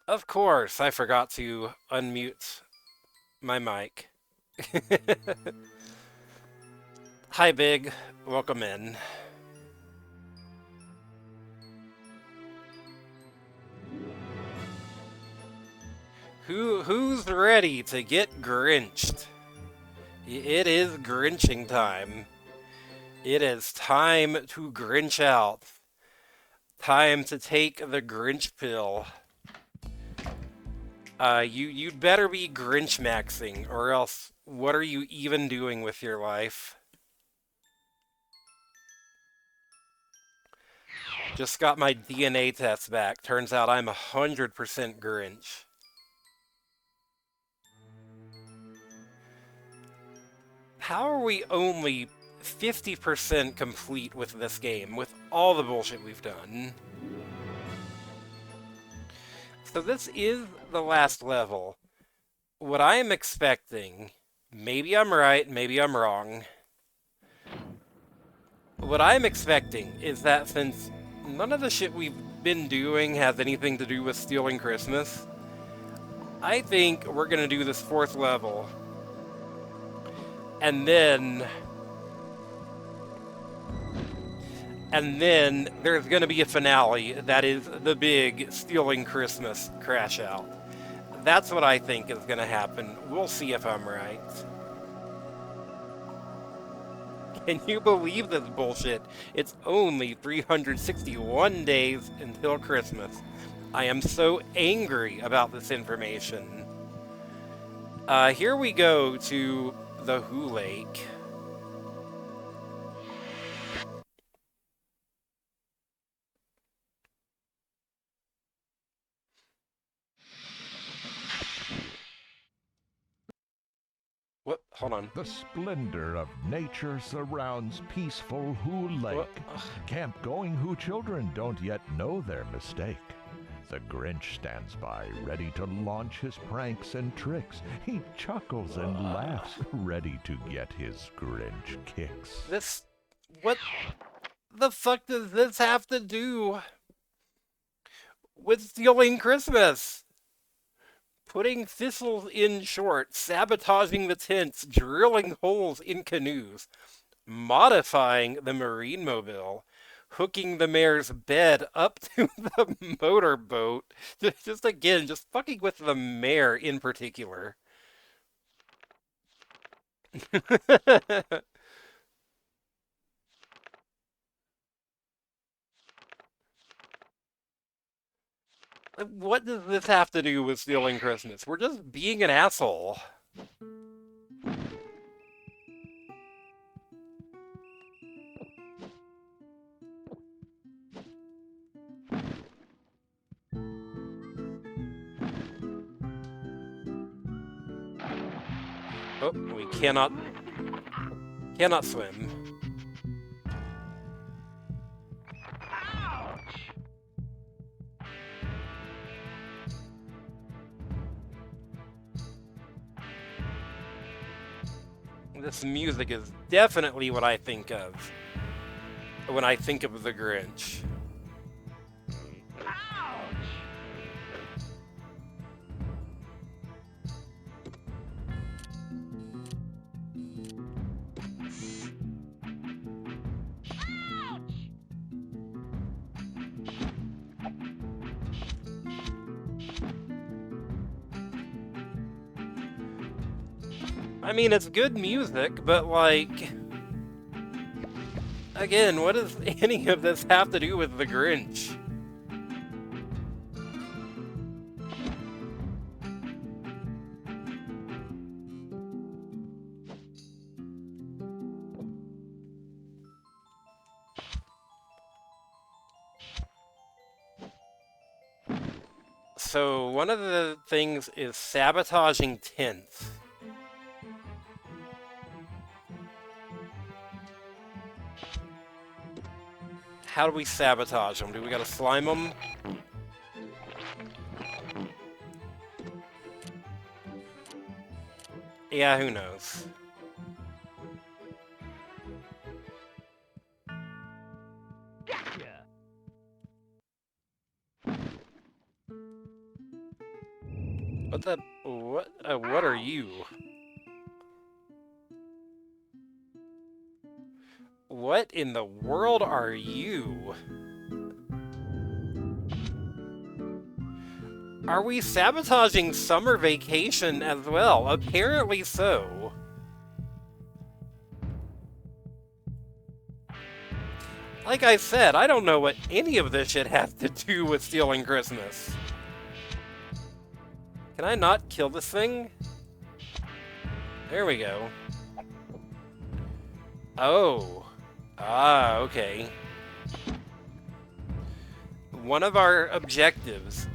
Of course, I forgot to unmute my mic. Hi, Big. Welcome in. Who's ready to get Grinched? It is Grinching time. It is time to Grinch out. Time to take the Grinch pill. You'd better be Grinch maxing, or else what are you even doing with your life? Just got my DNA test back. Turns out I'm 100% Grinch. How are we only 50% complete with this game, with all the bullshit we've done? So this is the last level. What I am expecting, maybe I'm right, maybe I'm wrong. What I'm expecting is that since none of the shit we've been doing has anything to do with stealing Christmas, I think we're gonna do this fourth level. And then there's going to be a finale that is the big stealing Christmas crash out. That's what I think is going to happen. We'll see if I'm right. Can you believe this bullshit? It's only 361 days until Christmas. I am so angry about this information. Here we go to the Who Lake. What? Hold on. The splendor of nature surrounds peaceful Who Lake. Camp-going Who children don't yet know their mistake. The Grinch stands by, ready to launch his pranks and tricks. He chuckles and laughs, ready to get his Grinch kicks. What the fuck does this have to do with stealing Christmas? Putting thistles in short, sabotaging the tents, drilling holes in canoes, modifying the marine mobile. hooking the mayor's bed up to the motorboat. Just again, just fucking with the mayor in particular. What does this have to do with stealing Christmas? We're just being an asshole. Oh, we cannot swim. This music is definitely what I think of when I think of the Grinch. I mean, it's good music, but like, again, what does any of this have to do with the Grinch? So, one of the things is sabotaging tents. How do we sabotage them? Do we gotta slime them? Yeah, who knows? What the? What are you? What in the world are you? Are we sabotaging summer vacation as well? Apparently so. Like I said, I don't know what any of this shit has to do with stealing Christmas. Can I not kill this thing? There we go. Oh. Ah, okay. One of our objectives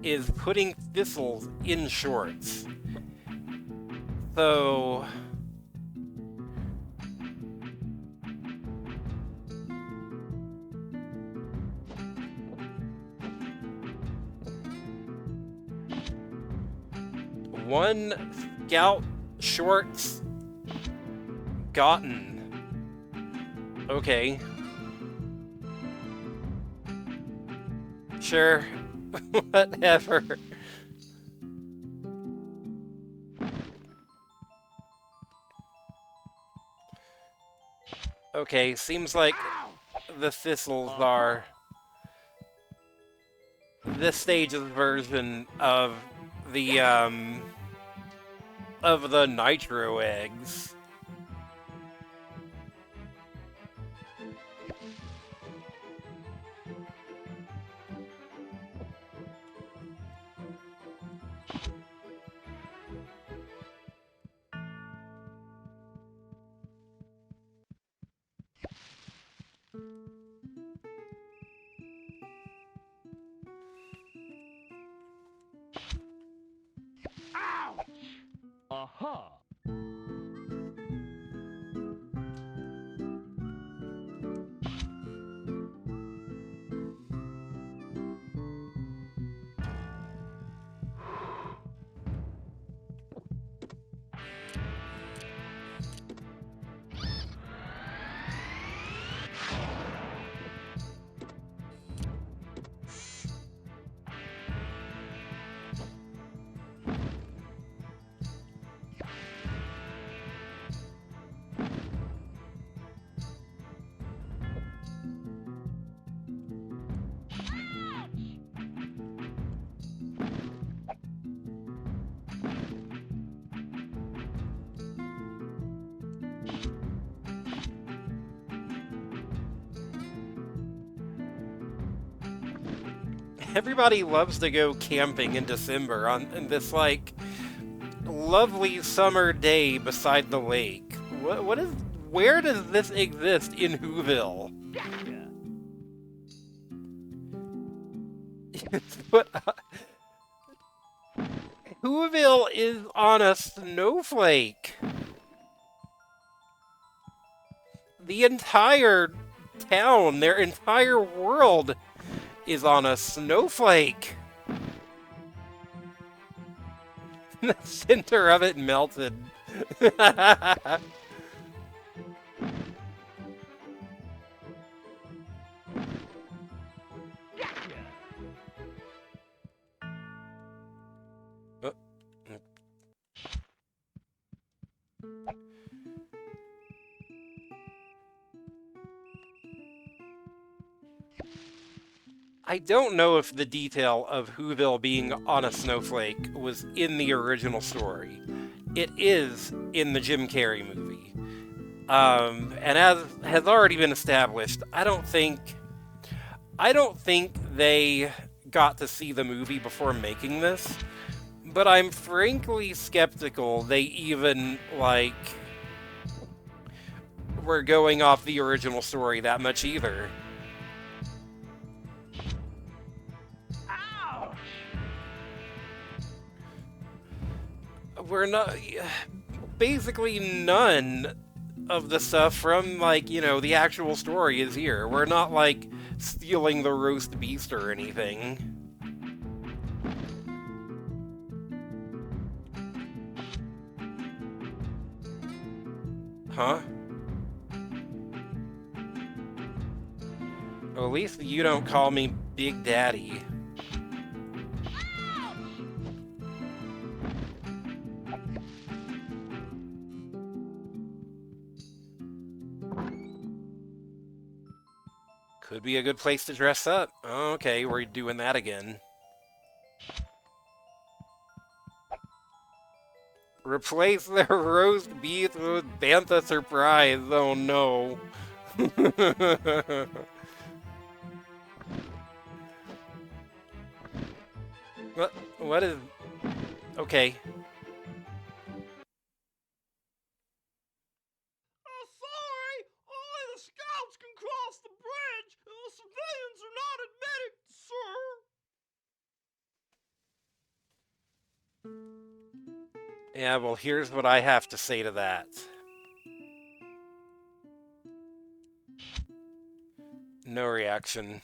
is putting thistles in shorts. So... one scout shorts gotten. Okay. Sure. Whatever. Okay, seems like the thistles are this stage's version of the nitro eggs. Aha! Everybody loves to go camping in December on this like lovely summer day beside the lake. What is? Where does this exist in Whoville? But Whoville is on a snowflake. The entire town, their entire world, is on a snowflake. The center of it melted. I don't know if the detail of Whoville being on a snowflake was in the original story. It is in the Jim Carrey movie. And as has already been established, I don't think they got to see the movie before making this, but I'm frankly skeptical they even, like, were going off the original story that much either. We're not... Basically none of the stuff from, like, the actual story is here. We're not, like, stealing the roast beast or anything. Huh? Well, at least you don't call me Big Daddy. Could be a good place to dress up. Okay, we're doing that again. Replace the roast beef with Bantha Surprise. Oh no. What is... Okay. Sorry, only the scouts can cross the bridge. The civilians are not admitted, sir. Yeah, well, here's what I have to say to that. No reaction.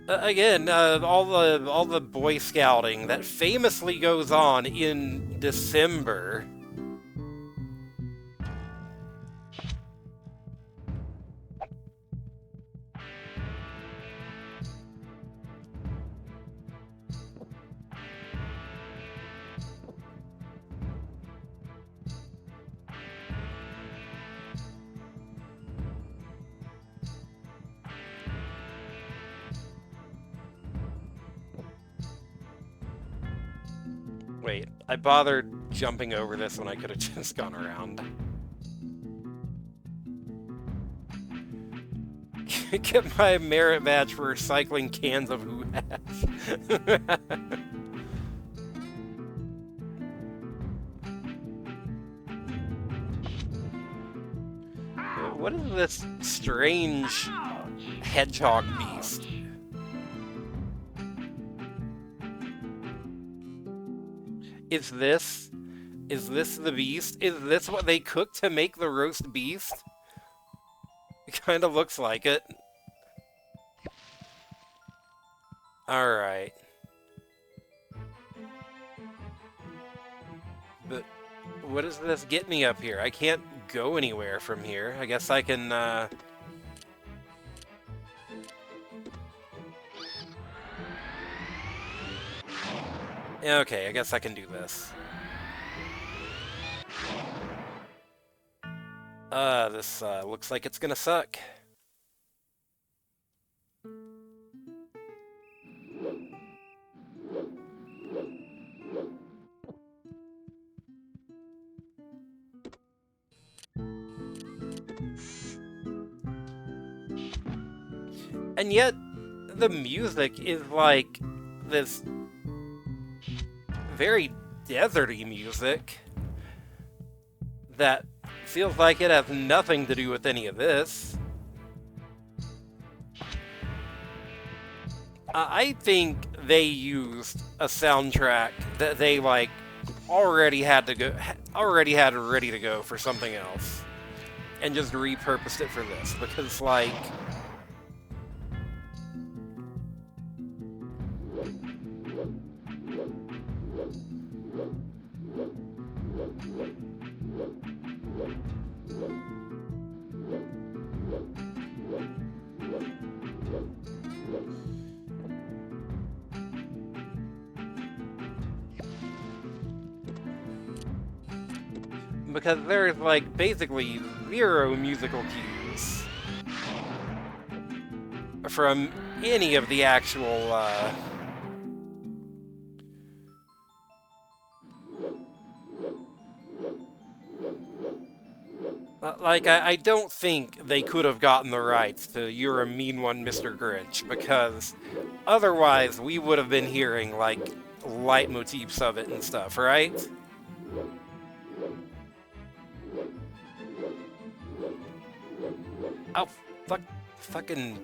Again, all the Boy Scouting that famously goes on in December. Wait, I bothered jumping over this when I could have just gone around. Get my merit badge for recycling cans of Who Has. What is this strange hedgehog beast? Is this the beast? Is this what they cooked to make the roast beast? It kind of looks like it. Alright. But what does this get me up here? I can't go anywhere from here. I guess I can, yeah, okay, I guess I can do this. This, looks like it's gonna suck. And yet, the music is like this very deserty music that feels like it has nothing to do with any of this. I think they used a soundtrack that they like already had ready to go for something else, and just repurposed it for this because like. Because there's like basically zero musical cues from any of the actual like I don't think they could have gotten the rights to "You're a Mean One, Mr. Grinch" because otherwise we would have been hearing like leitmotifs of it and stuff, right? Oh, fucking.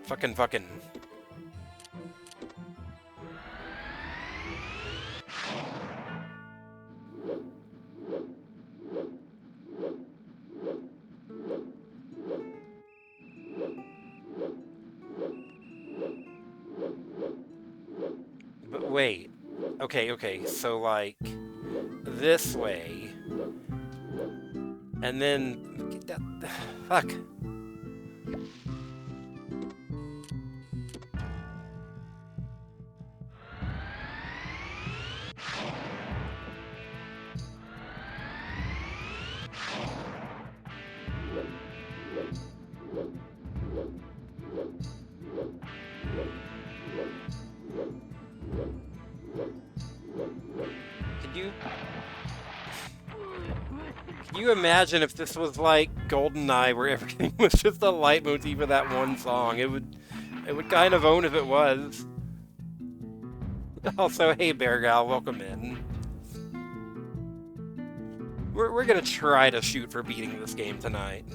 But wait. Okay, so like this way. And then fuck. Can you imagine if this was like GoldenEye, where everything was just a leitmotif of that one song? It would kind of own if it was. Also, hey Bear Gal, welcome in. We're gonna try to shoot for beating this game tonight.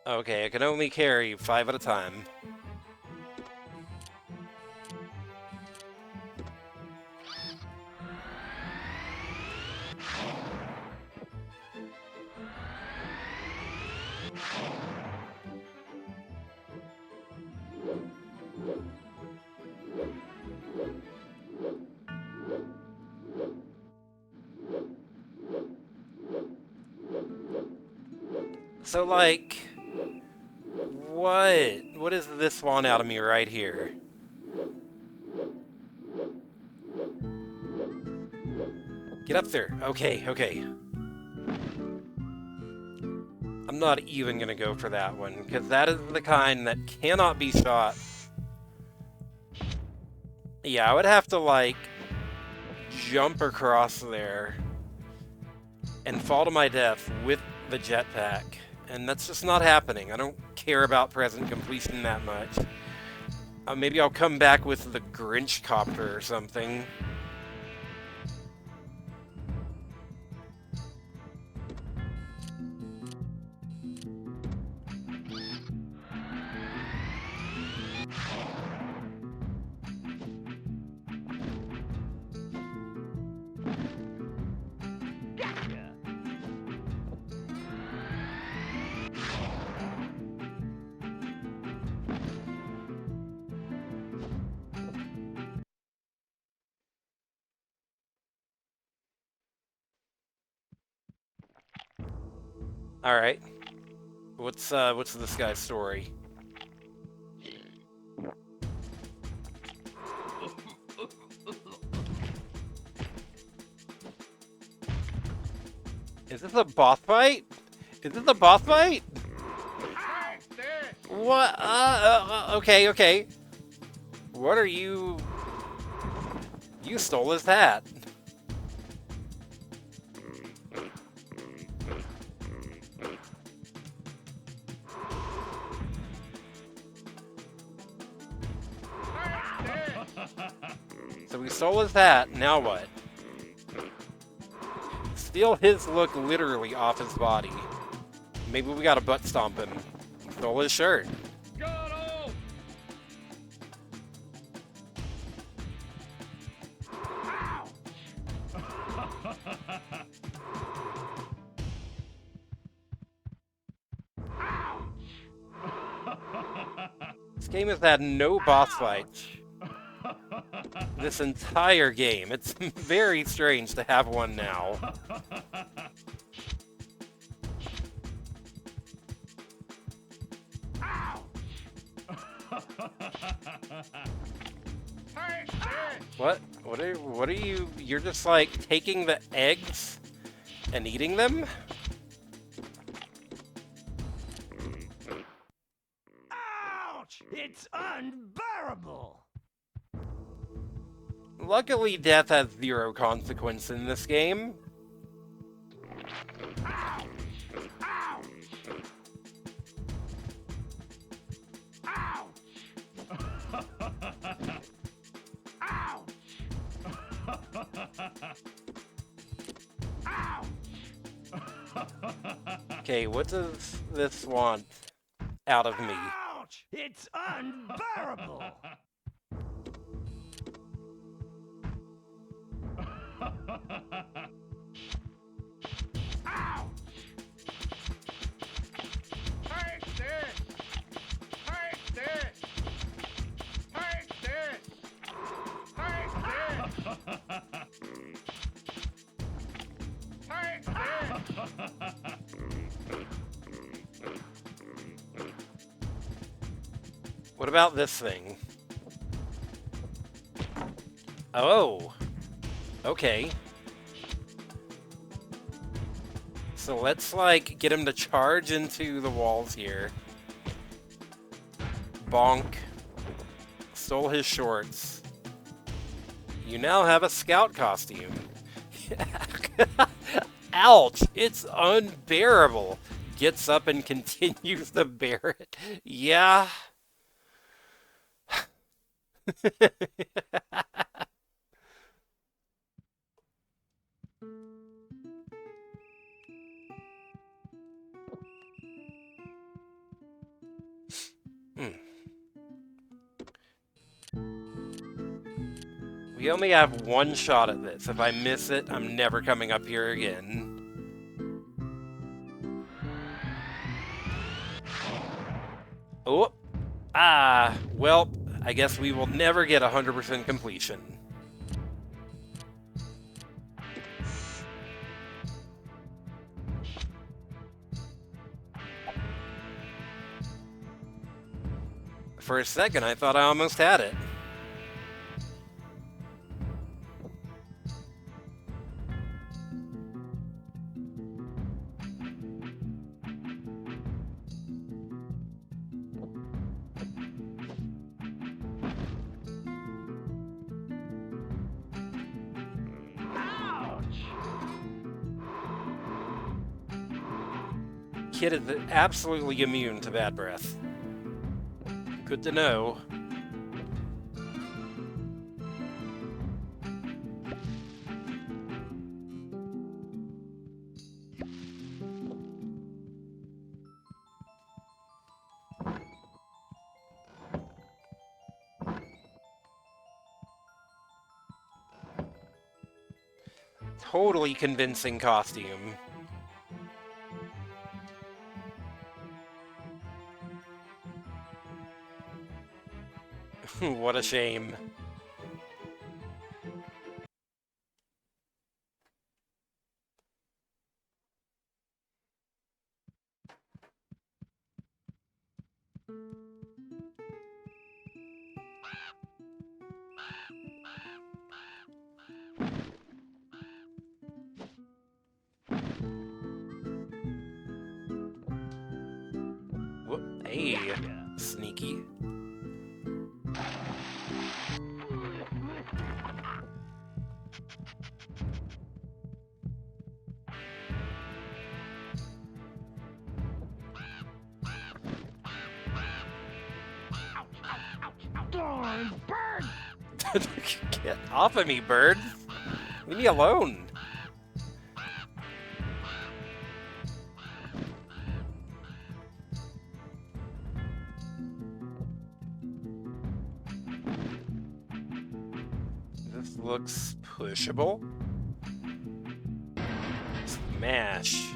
Okay, I can only carry 5 at a time. So, like, what does this want out of me right here? Get up there. Okay. I'm not even gonna go for that one, because that is the kind that cannot be shot. Yeah, I would have to, like, jump across there and fall to my death with the jetpack. And that's just not happening. I don't care about present completion that much. Maybe I'll come back with the Grinch copter or something. All right. What's this guy's story? Is this a boss fight? Is this a boss fight? What? Okay, okay. What are you... You stole his hat. So we stole his hat, now what? Steal his look literally off his body. Maybe we gotta butt stomp him. Stole his shirt. This game has had no boss fights. This entire game. It's very strange to have one now. What? What are you... You're just like taking the eggs and eating them? Ouch! It's unbearable! Luckily, death has zero consequence in this game. Ow! Ow! Ow! Ow! Ow! Okay, what does this want out of me? Ouch! It's unbearable! Ow! Take this! Take this! Take this! Take this! Take this! What about this thing? Oh. Okay. So let's, like, get him to charge into the walls here. Bonk. Stole his shorts. You now have a scout costume. Ouch! It's unbearable. Gets up and continues to bear it. Yeah. We only have one shot at this. If I miss it, I'm never coming up here again. Oh. Ah. Well, I guess we will never get 100% completion. For a second, I thought I almost had it. Kid is absolutely immune to bad breath. Good to know. Totally convincing costume. What a shame. Hey, sneaky. Darn bird! Get off of me, bird! Leave me alone! This looks pushable. Smash.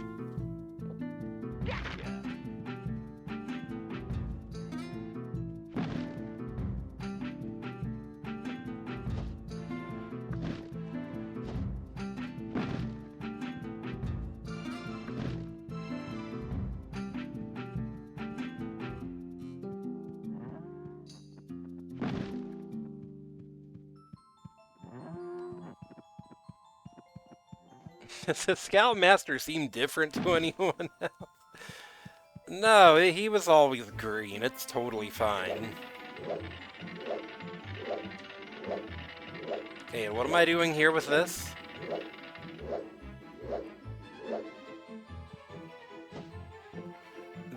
Does the Scoutmaster seem different to anyone else? No, he was always green. It's totally fine. Okay, what am I doing here with this?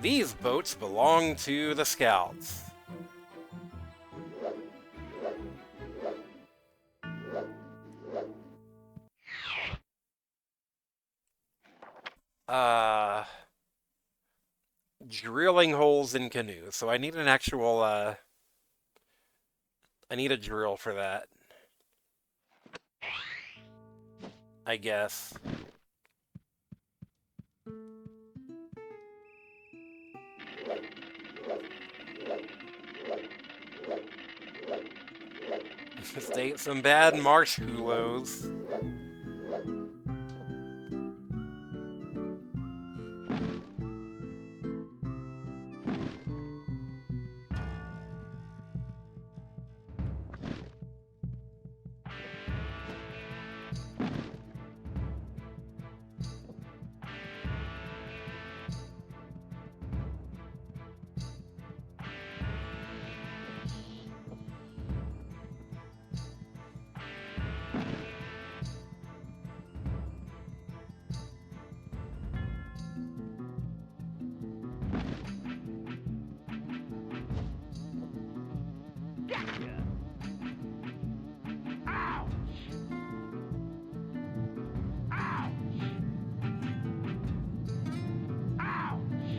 These boats belong to the Scouts. Drilling holes in canoes. So I need an actual, I need a drill for that. I guess. Just ate some bad marshmallows.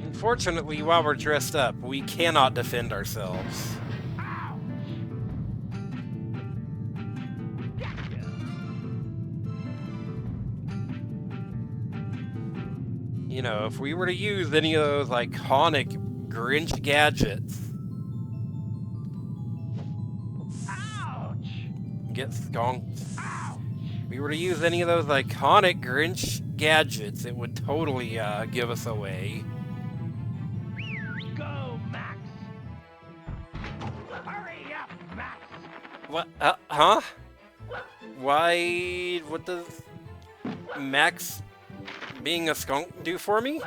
Unfortunately, while we're dressed up, we cannot defend ourselves. You know, if we were to use any of those iconic Grinch gadgets... Get skunked. If we were to use any of those iconic Grinch gadgets, it would totally give us away. Go, Max! Hurry up, Max! What? Huh? Why? What does Max being a skunk do for me?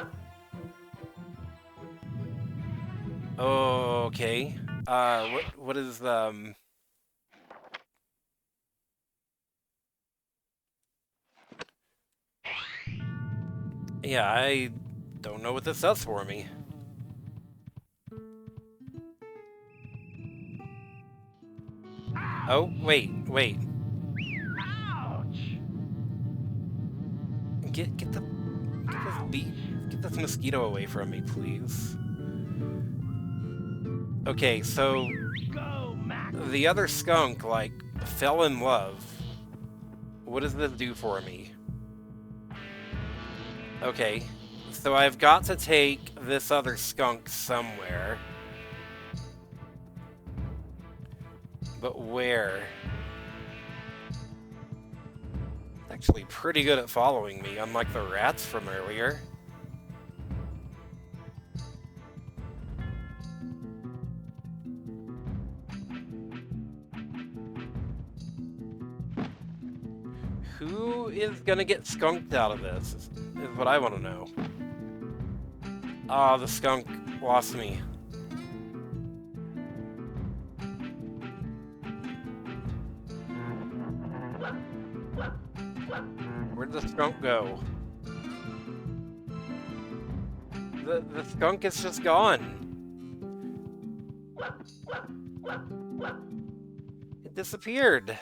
Okay. What is, Yeah, I don't know what this does for me. Oh, wait. Ouch! Get this mosquito away from me, please. Okay, so Go, Max! the other skunk, fell in love. What does this do for me? Okay, so I've got to take this other skunk somewhere. But where? It's actually pretty good at following me, unlike the rats from earlier. Who is gonna get skunked out of this? Is what I want to know. Ah, the skunk lost me. Where'd the skunk go? The skunk is just gone. It disappeared.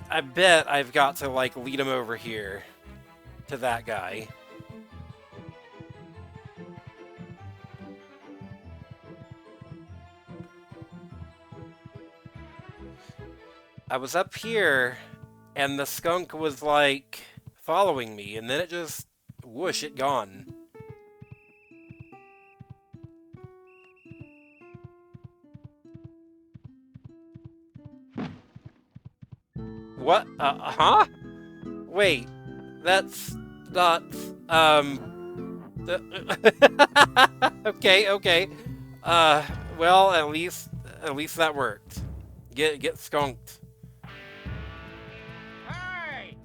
I bet I've got to, like, lead him over here to that guy. I was up here, and the skunk was, like, following me, and then it just, whoosh, it gone. What? Huh? Wait, that's not, okay, okay. Well, at least that worked. Get skunked. Hey!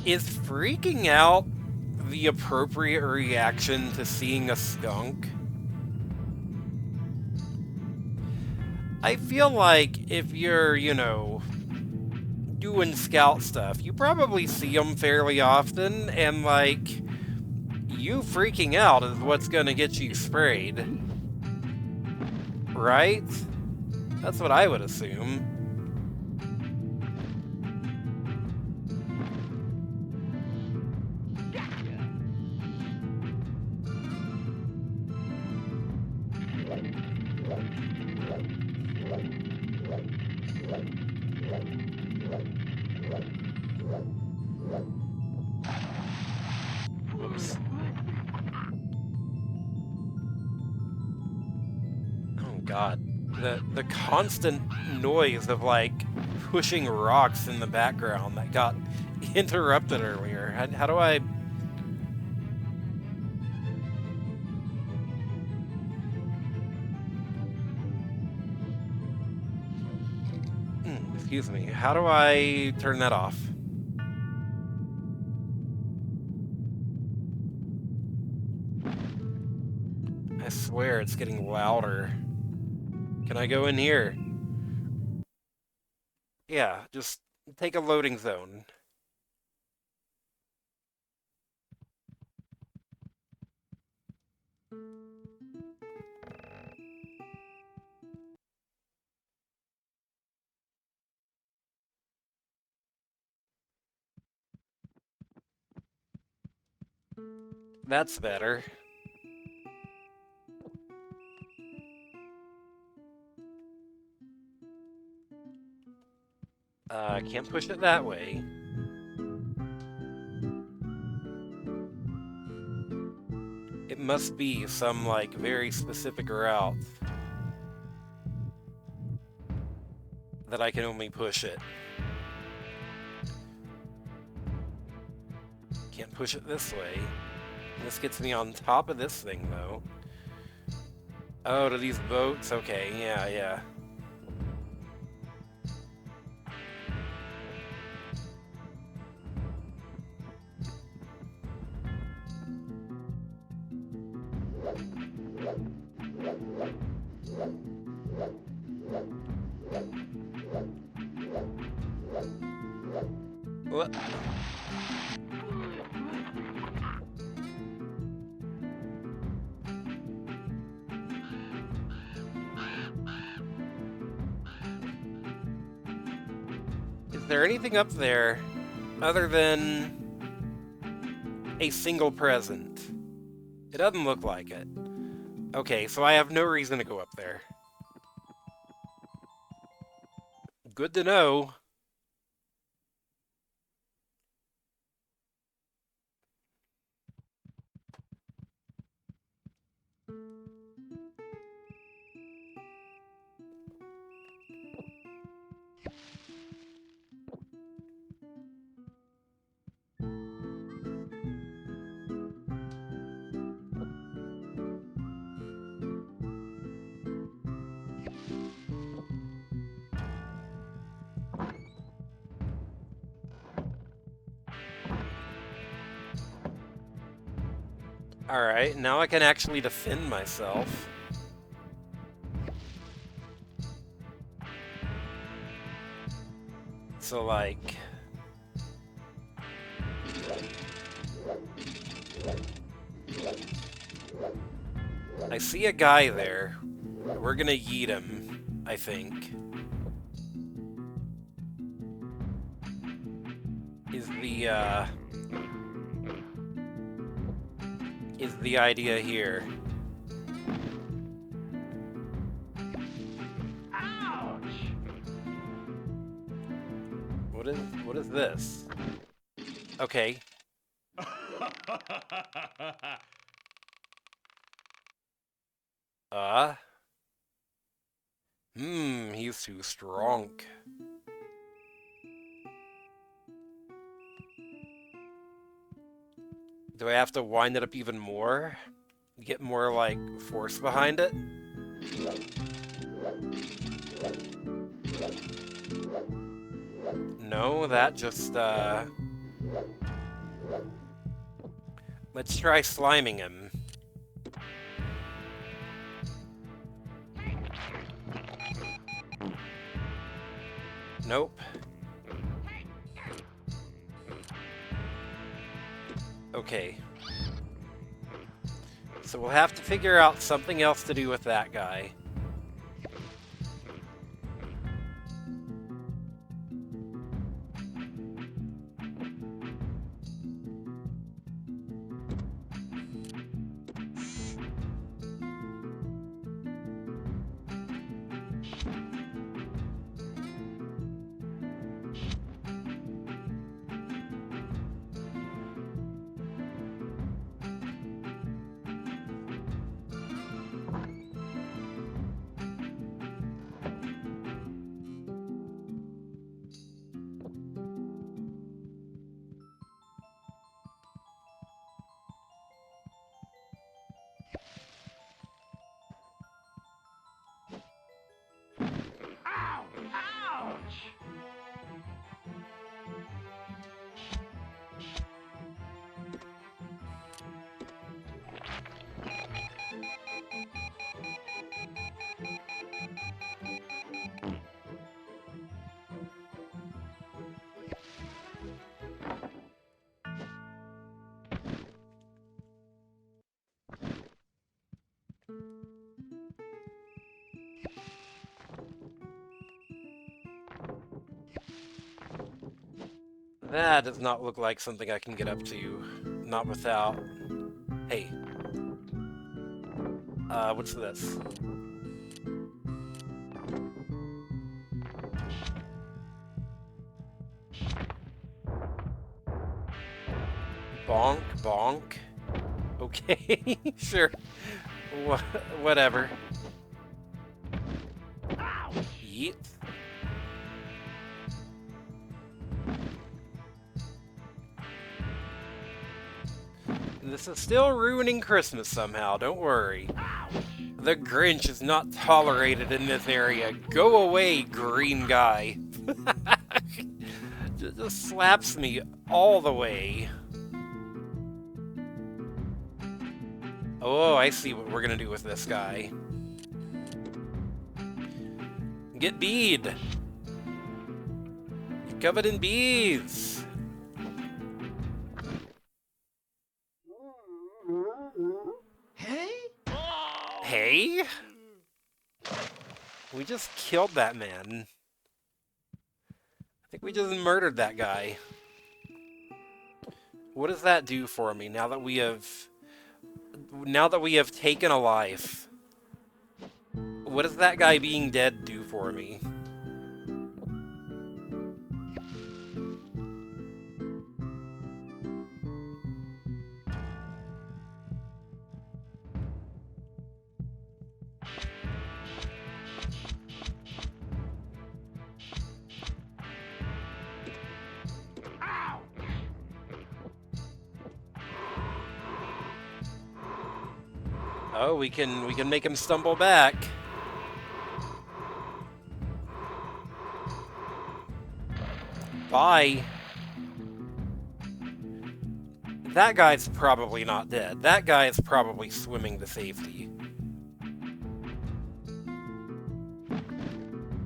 Is freaking out the appropriate reaction to seeing a skunk? I feel like if you're, you know, doing scout stuff, you probably see them fairly often, and, like, you freaking out is what's gonna get you sprayed. Right? That's what I would assume. Whoops. Oh god. The constant noise of, like, pushing rocks in the background that got interrupted earlier. How do I... excuse me. How do I turn that off? I swear it's getting louder. Can I go in here? Yeah, just take a loading zone. That's better. I can't push it that way. It must be some, like, very specific route that I can only push it. Can't push it this way. This gets me on top of this thing, though. Oh, to these boats? Okay, yeah, yeah. What? Is there anything up there other than a single present? It doesn't look like it. Okay, so I have no reason to go up there. Good to know. Alright, now I can actually defend myself. So, like... I see a guy there. We're gonna yeet him, I think. Is the idea here. Ouch! What is this? Okay. He's too strong. Do I have to wind it up even more? Get more, like, force behind it? No, that just, Let's try sliming him. Nope. Okay. So we'll have to figure out something else to do with that guy. That does not look like something I can get up to. Not without... Hey. What's this? Bonk, bonk. Okay, sure. Whatever. Yeet. This is still ruining Christmas somehow, don't worry. The Grinch is not tolerated in this area. Go away, green guy. Just slaps me all the way. Oh, I see what we're gonna do with this guy. Get bead! You're covered in beads! Hey? We just killed that man. I think we just murdered that guy. What does that do for me now that we have taken a life? What does that guy being dead do for me? Oh, we can make him stumble back. Bye. That guy's probably not dead. That guy is probably swimming to safety.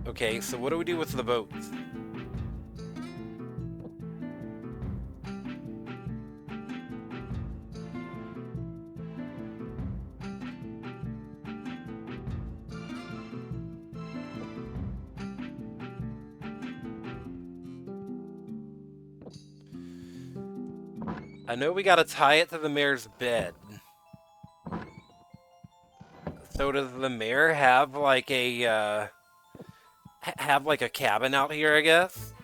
Okay, so what do we do with the boat? I know we gotta tie it to the mayor's bed. So does the mayor have like a cabin out here, I guess?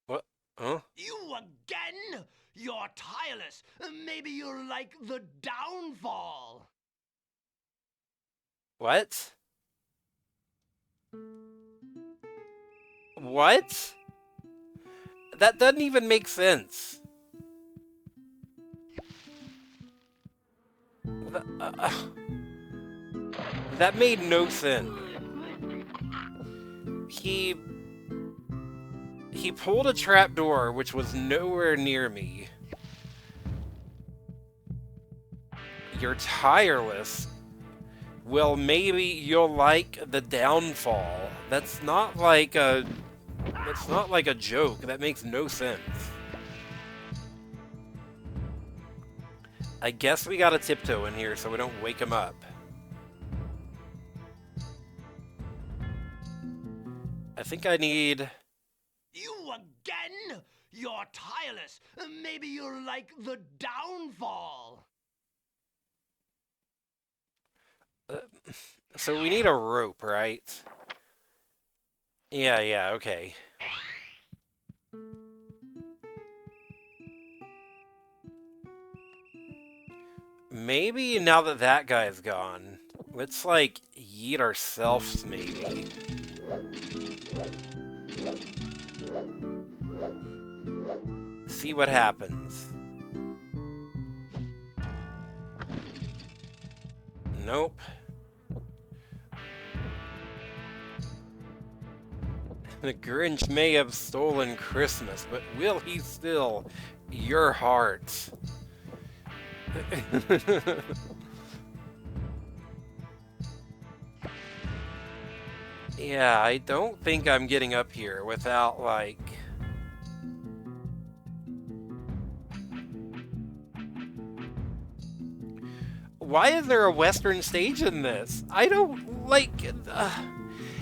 What? Huh? You again? You're tireless. Maybe you're like the downfall. What? What? That doesn't even make sense. That made no sense. He pulled a trapdoor, which was nowhere near me. You're tireless. Well, maybe you'll like the downfall. That's not like a joke. That makes no sense. I guess we gotta tiptoe in here so we don't wake him up. I think I need... You again? You're tireless. Maybe you're like the downfall. So we need a rope, right? Yeah, okay. Maybe now that that guy's gone, let's, like, yeet ourselves, maybe. See what happens. Nope. The Grinch may have stolen Christmas, but will he steal your heart? Yeah, I don't think I'm getting up here without, like... Why is there a Western stage in this? I don't, like...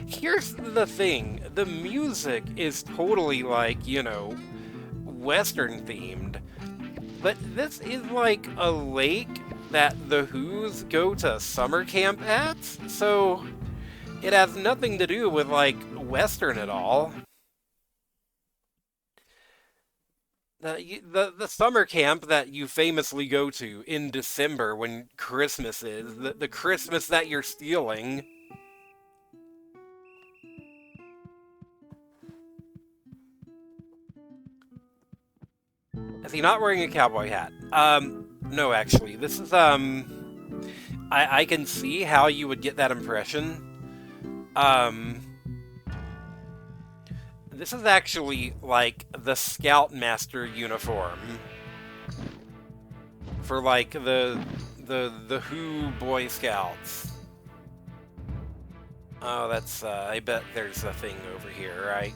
Here's the thing. The music is totally, like, you know, Western themed. But this is like a lake that the Who's go to summer camp at, so it has nothing to do with, like, Western at all. The summer camp that you famously go to in December when Christmas is, the Christmas that you're stealing. Is he not wearing a cowboy hat? No, actually. This is, I can see how you would get that impression. This is actually, like, the Scoutmaster uniform. For, like, the Who Boy Scouts. Oh, that's, I bet there's a thing over here, right?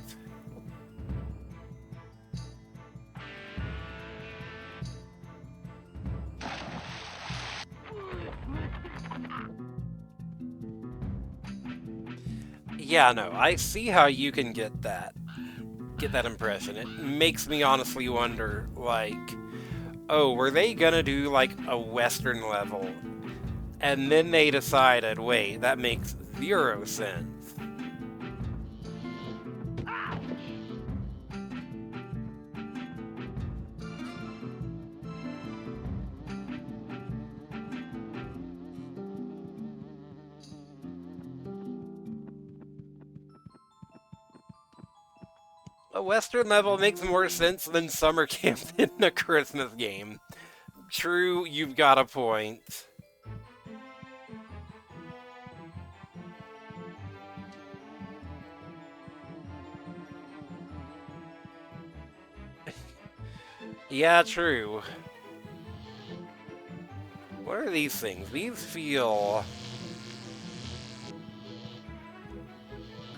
Yeah, no, I see how you can get that impression. It makes me honestly wonder, like, oh, were they gonna do, like, a Western level? And then they decided, wait, that makes 0 sense. A Western level makes more sense than summer camp in a Christmas game. True, you've got a point. Yeah, true. What are these things? These feel...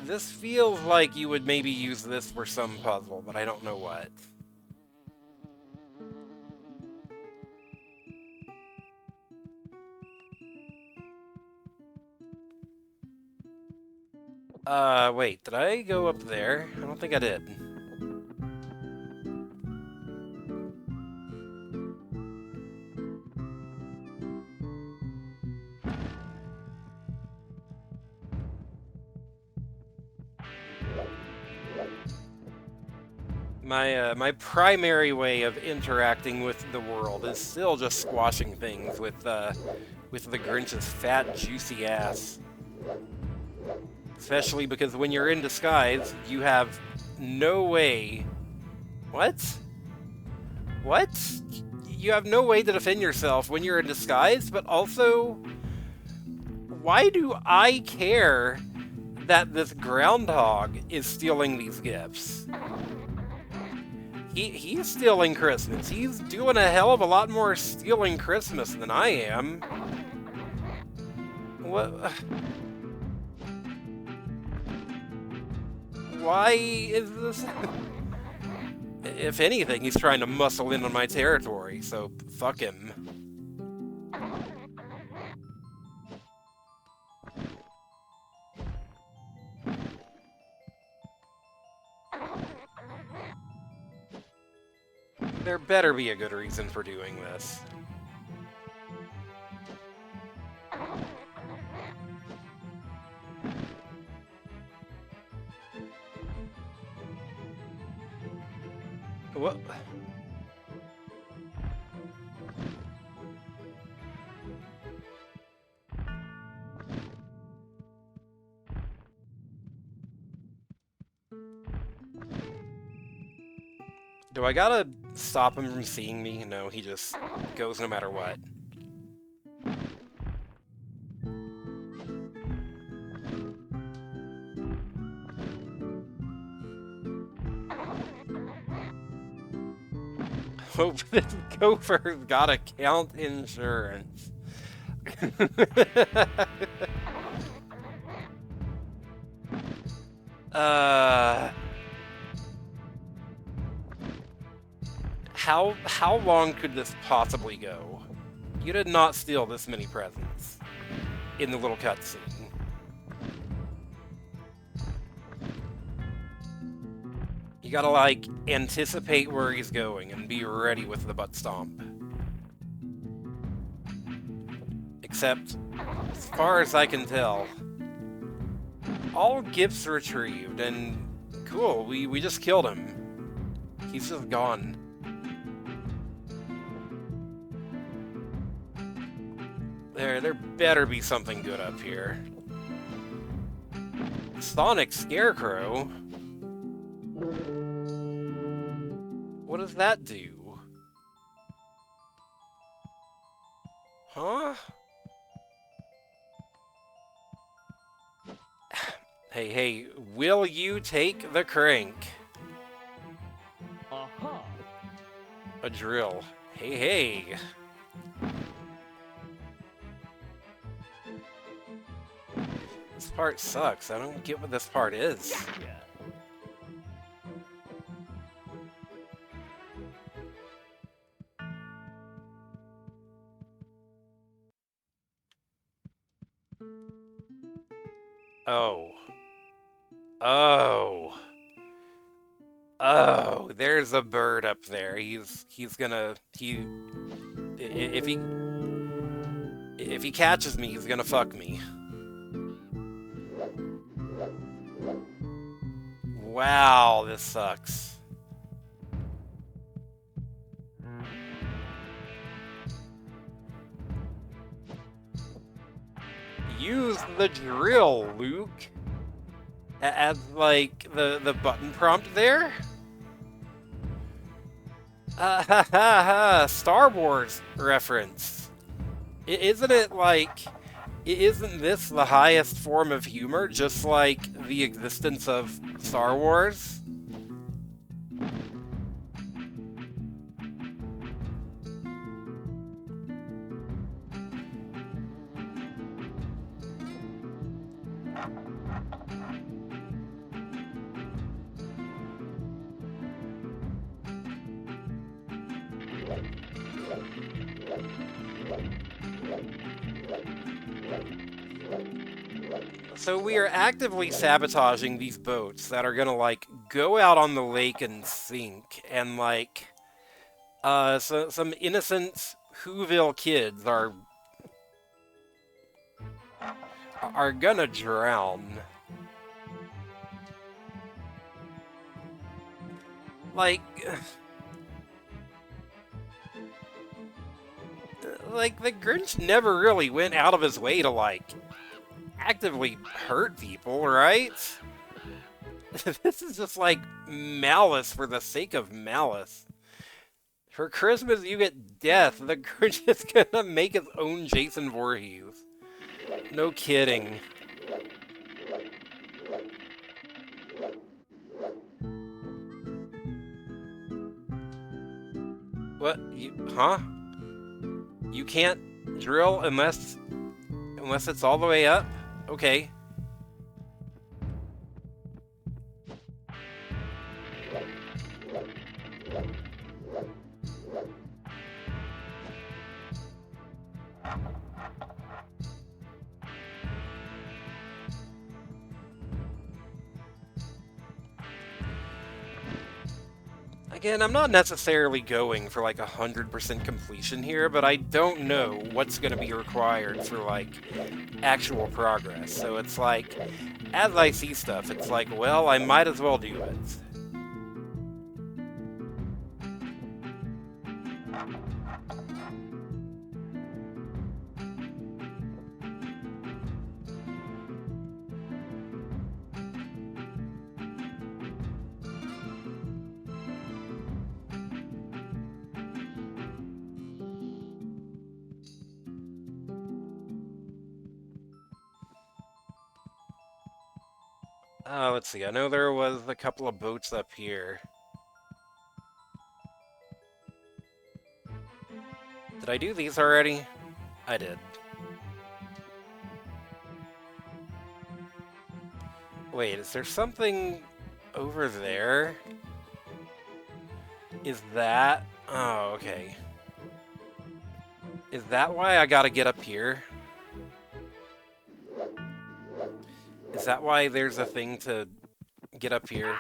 This feels like you would maybe use this for some puzzle, but I don't know what. Wait, did I go up there? I don't think I did. My primary way of interacting with the world is still just squashing things with the Grinch's fat, juicy ass. Especially because when you're in disguise, you have no way... What? What? You have no way to defend yourself when you're in disguise, but also... Why do I care that this groundhog is stealing these gifts? He's stealing Christmas. He's doing a hell of a lot more stealing Christmas than I am. What? Why is this? If anything, he's trying to muscle in on my territory, so fuck him. There better be a good reason for doing this. What? Do I gotta stop him from seeing me? No, he just goes no matter what. Hope this gopher's got account insurance. How long could this possibly go? You did not steal this many presents in the little cutscene. You gotta, like, anticipate where he's going and be ready with the butt stomp. Except, as far as I can tell, all gifts retrieved, and cool, we just killed him. He's just gone. There better be something good up here. Sonic Scarecrow? What does that do? Huh? Hey, will you take the crank? Uh-huh. A drill. Hey. This part sucks. I don't get what this part is. Gotcha. Oh, there's a bird up there. He's gonna if he catches me, he's gonna fuck me. Wow, this sucks. Use the drill, Luke. As, like, the button prompt there? Star Wars reference. Isn't it like... Isn't this the highest form of humor, just like the existence of Star Wars? So we are actively sabotaging these boats that are gonna, like, go out on the lake and sink, and, like, so some innocent Whoville kids are gonna drown. Like, like, the Grinch never really went out of his way to, like, actively hurt people, right? This is just, like, malice for the sake of malice. For Christmas, you get death. The Grinch is gonna make his own Jason Voorhees. No kidding. What? Huh? You can't drill unless it's all the way up? Okay. Again, I'm not necessarily going for like 100% completion here, but I don't know what's going to be required for like actual progress. So it's like, as I see stuff, it's like, well, I might as well do it. Let's see, I know there was a couple of boats up here. Did I do these already? I did. Wait, is there something over there? Is that... Oh, okay. Is that why I gotta get up here? Is that why there's a thing to get up here?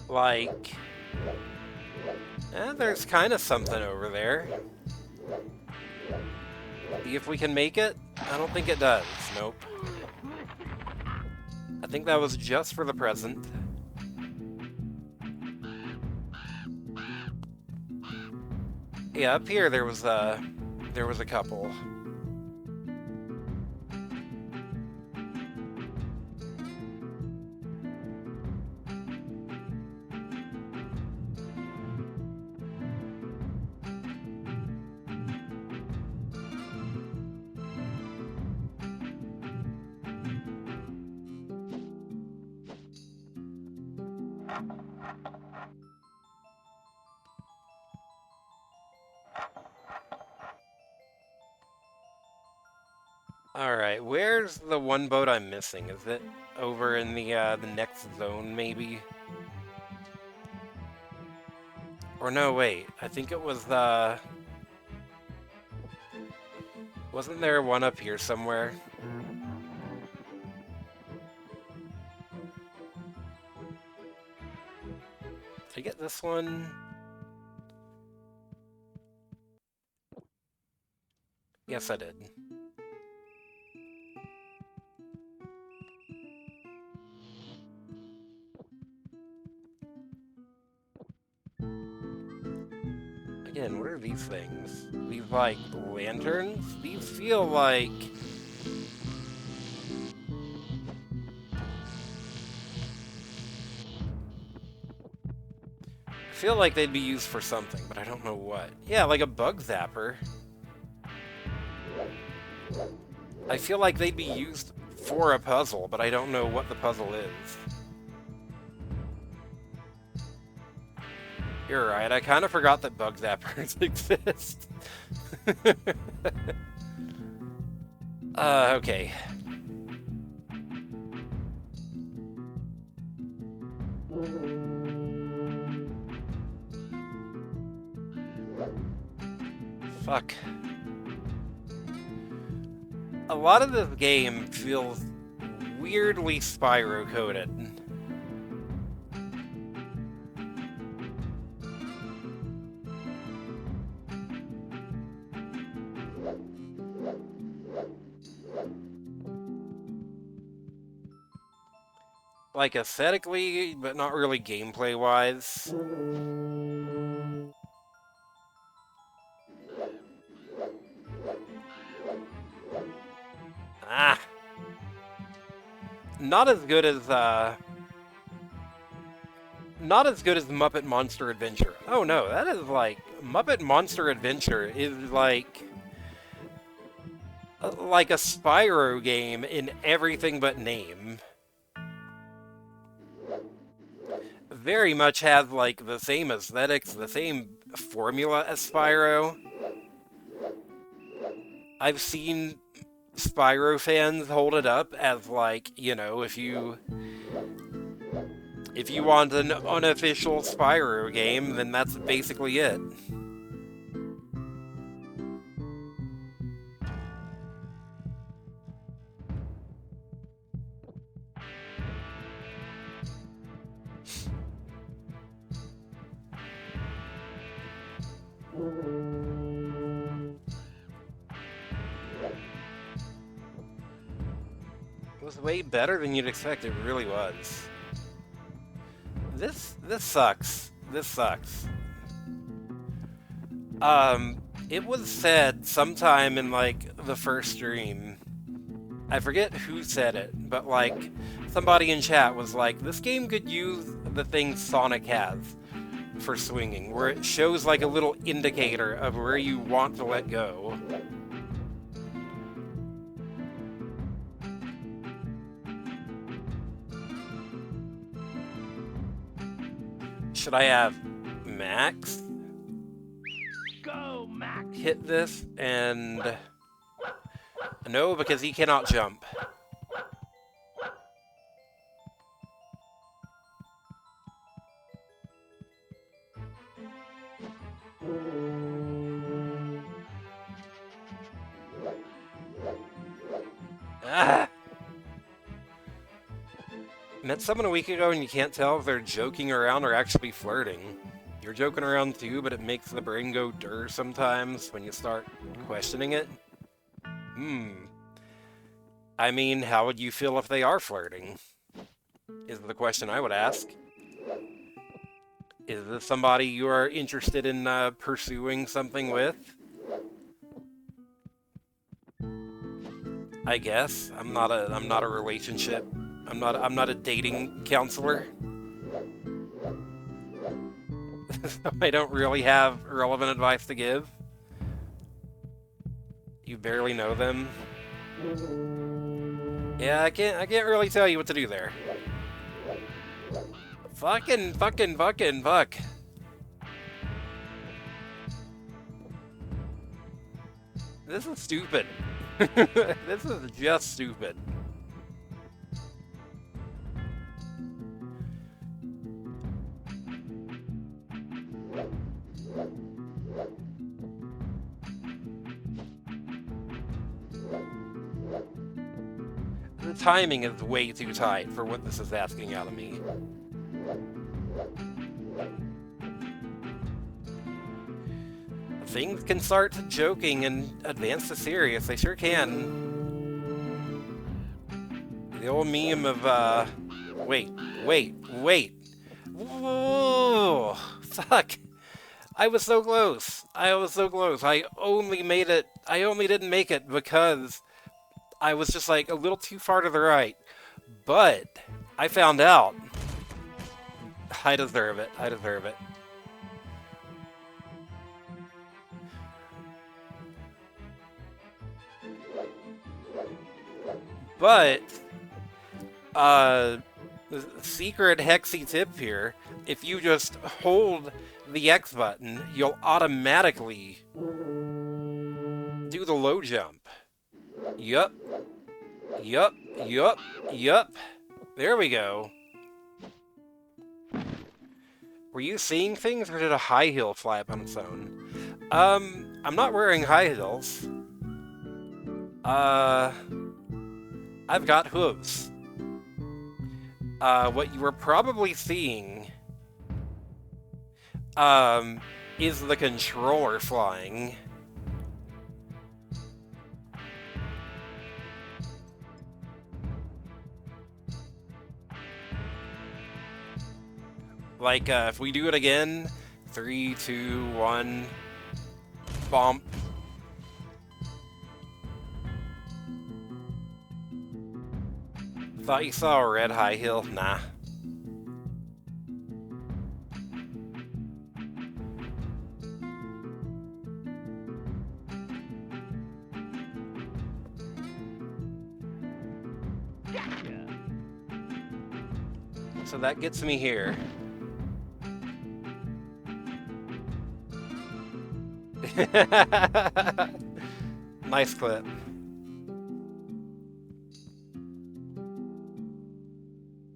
Like... there's kind of something over there. See if we can make it? I don't think it does. Nope. I think that was just for the present. Yeah, up here there was a couple. Alright, where's the one boat I'm missing? Is it over in the next zone, maybe? Or no, wait. I think it was, wasn't there one up here somewhere? Did I get this one? Yes, I did. Again, what are these things? These, like, lanterns? These feel like... feel like they'd be used for something, but I don't know what. Yeah, like a bug zapper. I feel like they'd be used for a puzzle, but I don't know what the puzzle is. You're right, I kind of forgot that bug zappers exist. Okay. Fuck. A lot of this game feels weirdly Spyro-coded. Like aesthetically, but not really gameplay-wise. Ah! Not as good as, not as good as Muppet Monster Adventure. Oh no, that is like... Muppet Monster Adventure is like a Spyro game in everything but name. Very much has like the same aesthetics, the same formula as Spyro. I've seen Spyro fans hold it up as like, you know, if you want an unofficial Spyro game, then that's basically it. It was way better than you'd expect, it really was. This sucks. This sucks. It was said sometime in, like, the first stream, I forget who said it, but, like, somebody in chat was like, this game could use the thing Sonic has for swinging, where it shows, like, a little indicator of where you want to let go. Should I have Max? Go, Max! Hit this, and... No, because he cannot jump. Ah! Met someone a week ago and you can't tell if they're joking around or actually flirting. You're joking around too, but it makes the brain go durr sometimes when you start questioning it. I mean, how would you feel if they are flirting? Is the question I would ask. Is this somebody you are interested in pursuing something with? I guess. I'm not a relationship. I'm not a dating counselor. So I don't really have relevant advice to give. You barely know them. Yeah, I can't really tell you what to do there. Fuck. This is stupid. This is just stupid. The timing is way too tight for what this is asking out of me. Things can start joking and advance to serious. They sure can. The old meme of, wait. Whoa! Fuck! I was so close. I only didn't make it because I was just like a little too far to the right. But I found out. I deserve it. But, the secret hexy tip here, if you just hold the X button, you'll automatically do the low jump. Yup. Yup. Yup. Yup. There we go. Were you seeing things, or did a high heel fly up on its own? I'm not wearing high heels. I've got hooves. What you were probably seeing, is the controller flying. Like, if we do it again, 3, 2, 1, bump. Thought you saw a red high heel? Nah. So that gets me here. Nice clip.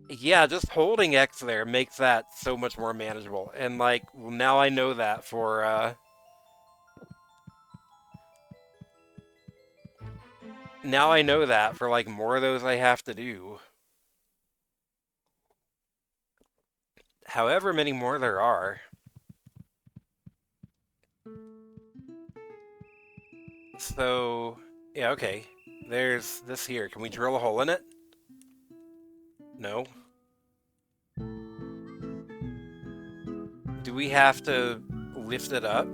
Yeah, just holding X there makes that so much more manageable. And, like, well, now I know that for, now I know that for, like, more of those I have to do. However many more there are. So, yeah, okay. There's this here. Can we drill a hole in it? No. Do we have to lift it up?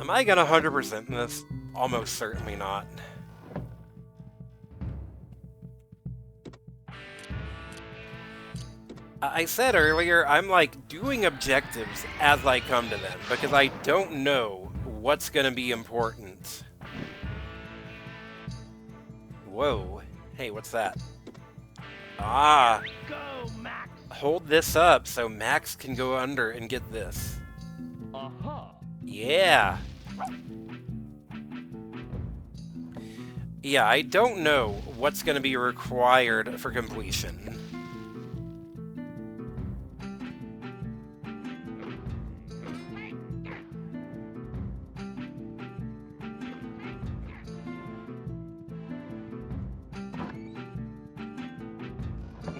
Am I gonna 100% in this? Almost certainly not. I said earlier, I'm like doing objectives as I come to them, because I don't know what's gonna be important. Whoa. Hey, what's that? Ah! Go, Max! Hold this up so Max can go under and get this. Uh-huh. Yeah! Yeah, I don't know what's gonna be required for completion.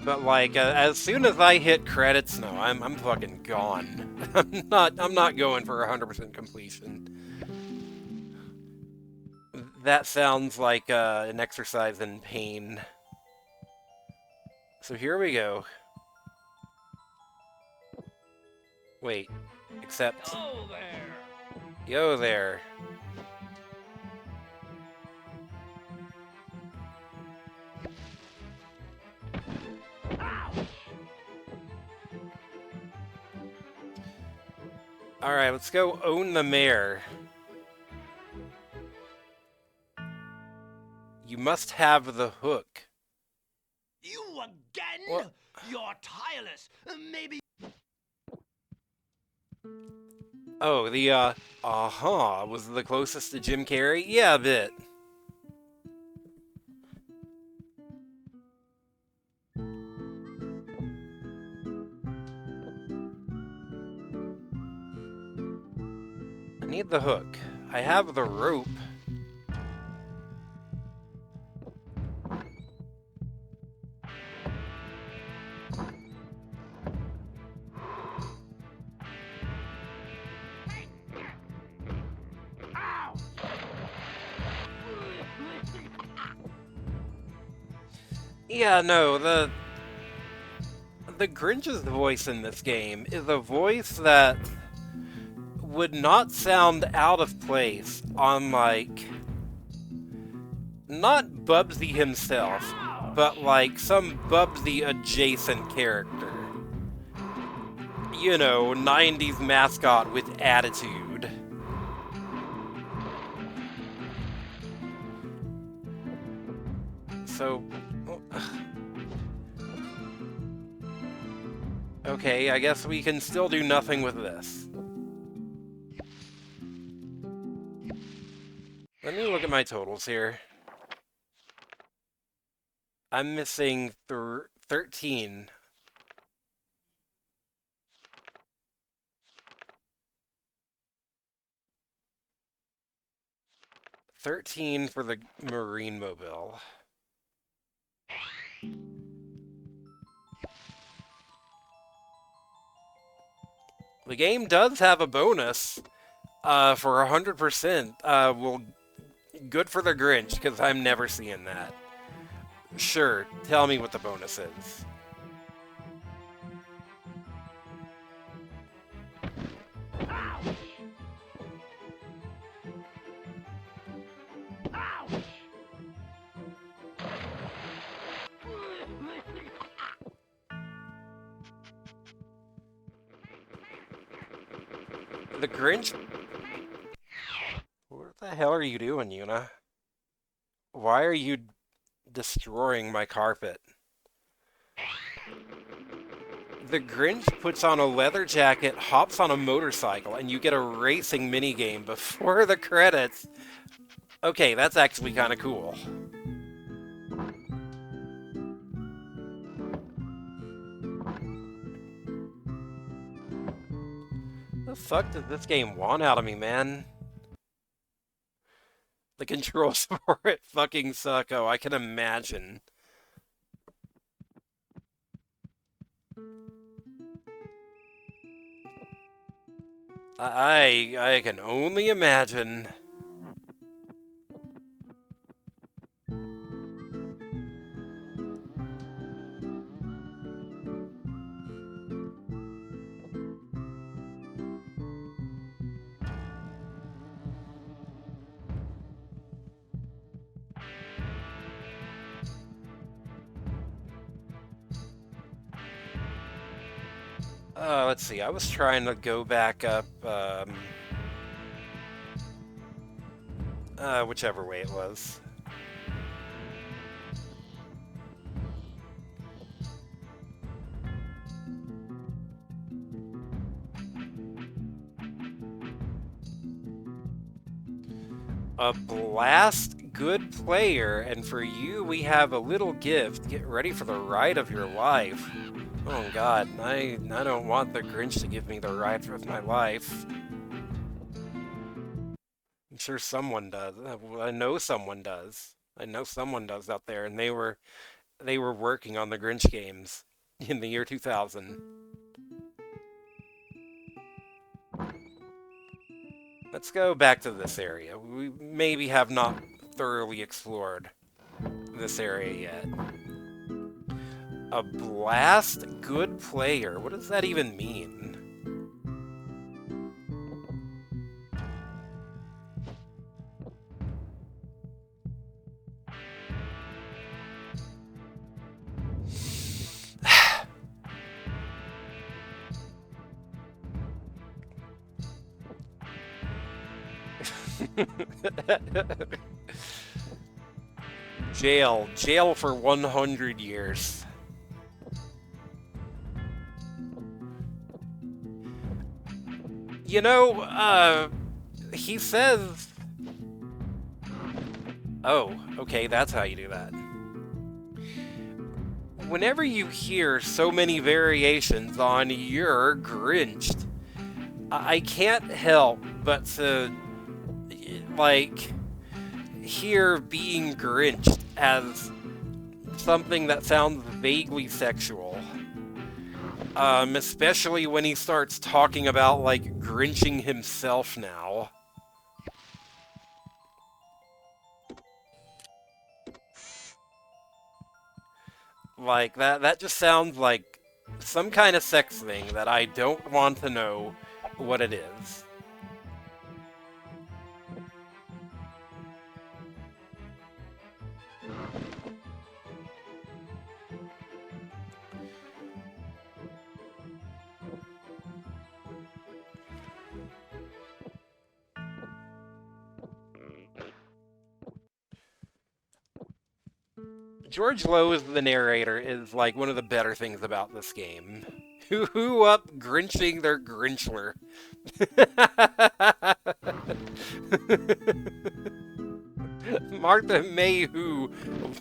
But like, as soon as I hit credits, no, I'm fucking gone. I'm not going for 100% completion. That sounds like an exercise in pain. So here we go. Wait, except... Go there! Yo there. Alright, let's go own the mayor. You must have the hook. You again? What? You're tireless. Maybe... Oh, the, was the closest to Jim Carrey? Yeah, a bit. I need the hook. I have the rope. Yeah, no, the Grinch's voice in this game is a voice that would not sound out of place on, like, not Bubsy himself, but like some Bubsy adjacent character. You know, 90s mascot with attitude. So... Okay, I guess we can still do nothing with this. Let me look at my totals here. I'm missing 13. 13 for the Marine Mobile. The game does have a bonus for 100%. Well, good for the Grinch, because I'm never seeing that. Sure, tell me what the bonus is. The Grinch? What the hell are you doing, Yuna? Why are you destroying my carpet? The Grinch puts on a leather jacket, hops on a motorcycle, and you get a racing minigame before the credits. Okay, that's actually kind of cool. The fuck did this game want out of me, man? The controls for it fucking suck. Oh, I can imagine. I can only imagine. Let's see. I was trying to go back up, whichever way it was. A blast good player, and for you we have a little gift. Get ready for the ride of your life. Oh god, I don't want the Grinch to give me the ride of my life. I'm sure someone does. I know someone does. I know someone does out there, and they were working on the Grinch games in the year 2000. Let's go back to this area. We maybe have not thoroughly explored this area yet. A blast good player. What does that even mean? Jail for 100 years. You know, he says... Oh, okay, that's how you do that. Whenever you hear so many variations on "you're Grinched," I can't help but to, like, hear being Grinched as something that sounds vaguely sexual. Especially when he starts talking about, like, Grinching himself now. Like, that just sounds like some kind of sex thing that I don't want to know what it is. George Lowe as the narrator is like one of the better things about this game. Who up Grinching their Grinchler? Martha May who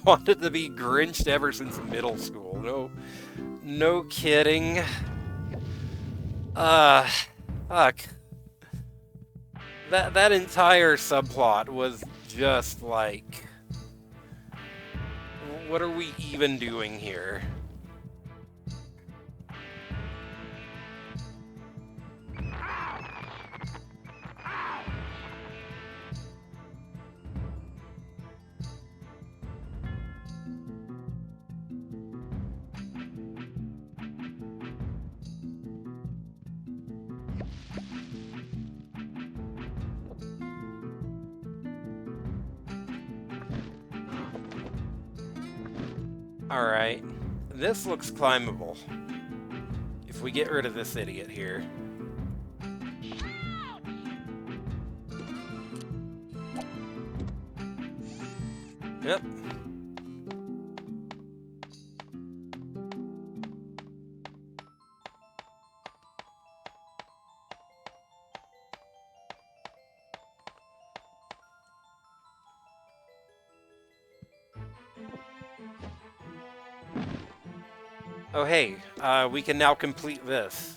wanted to be Grinched ever since middle school. No kidding. Fuck. That entire subplot was just like, what are we even doing here? Alright, this looks climbable. If we get rid of this idiot here. Yep. Oh hey, we can now complete this.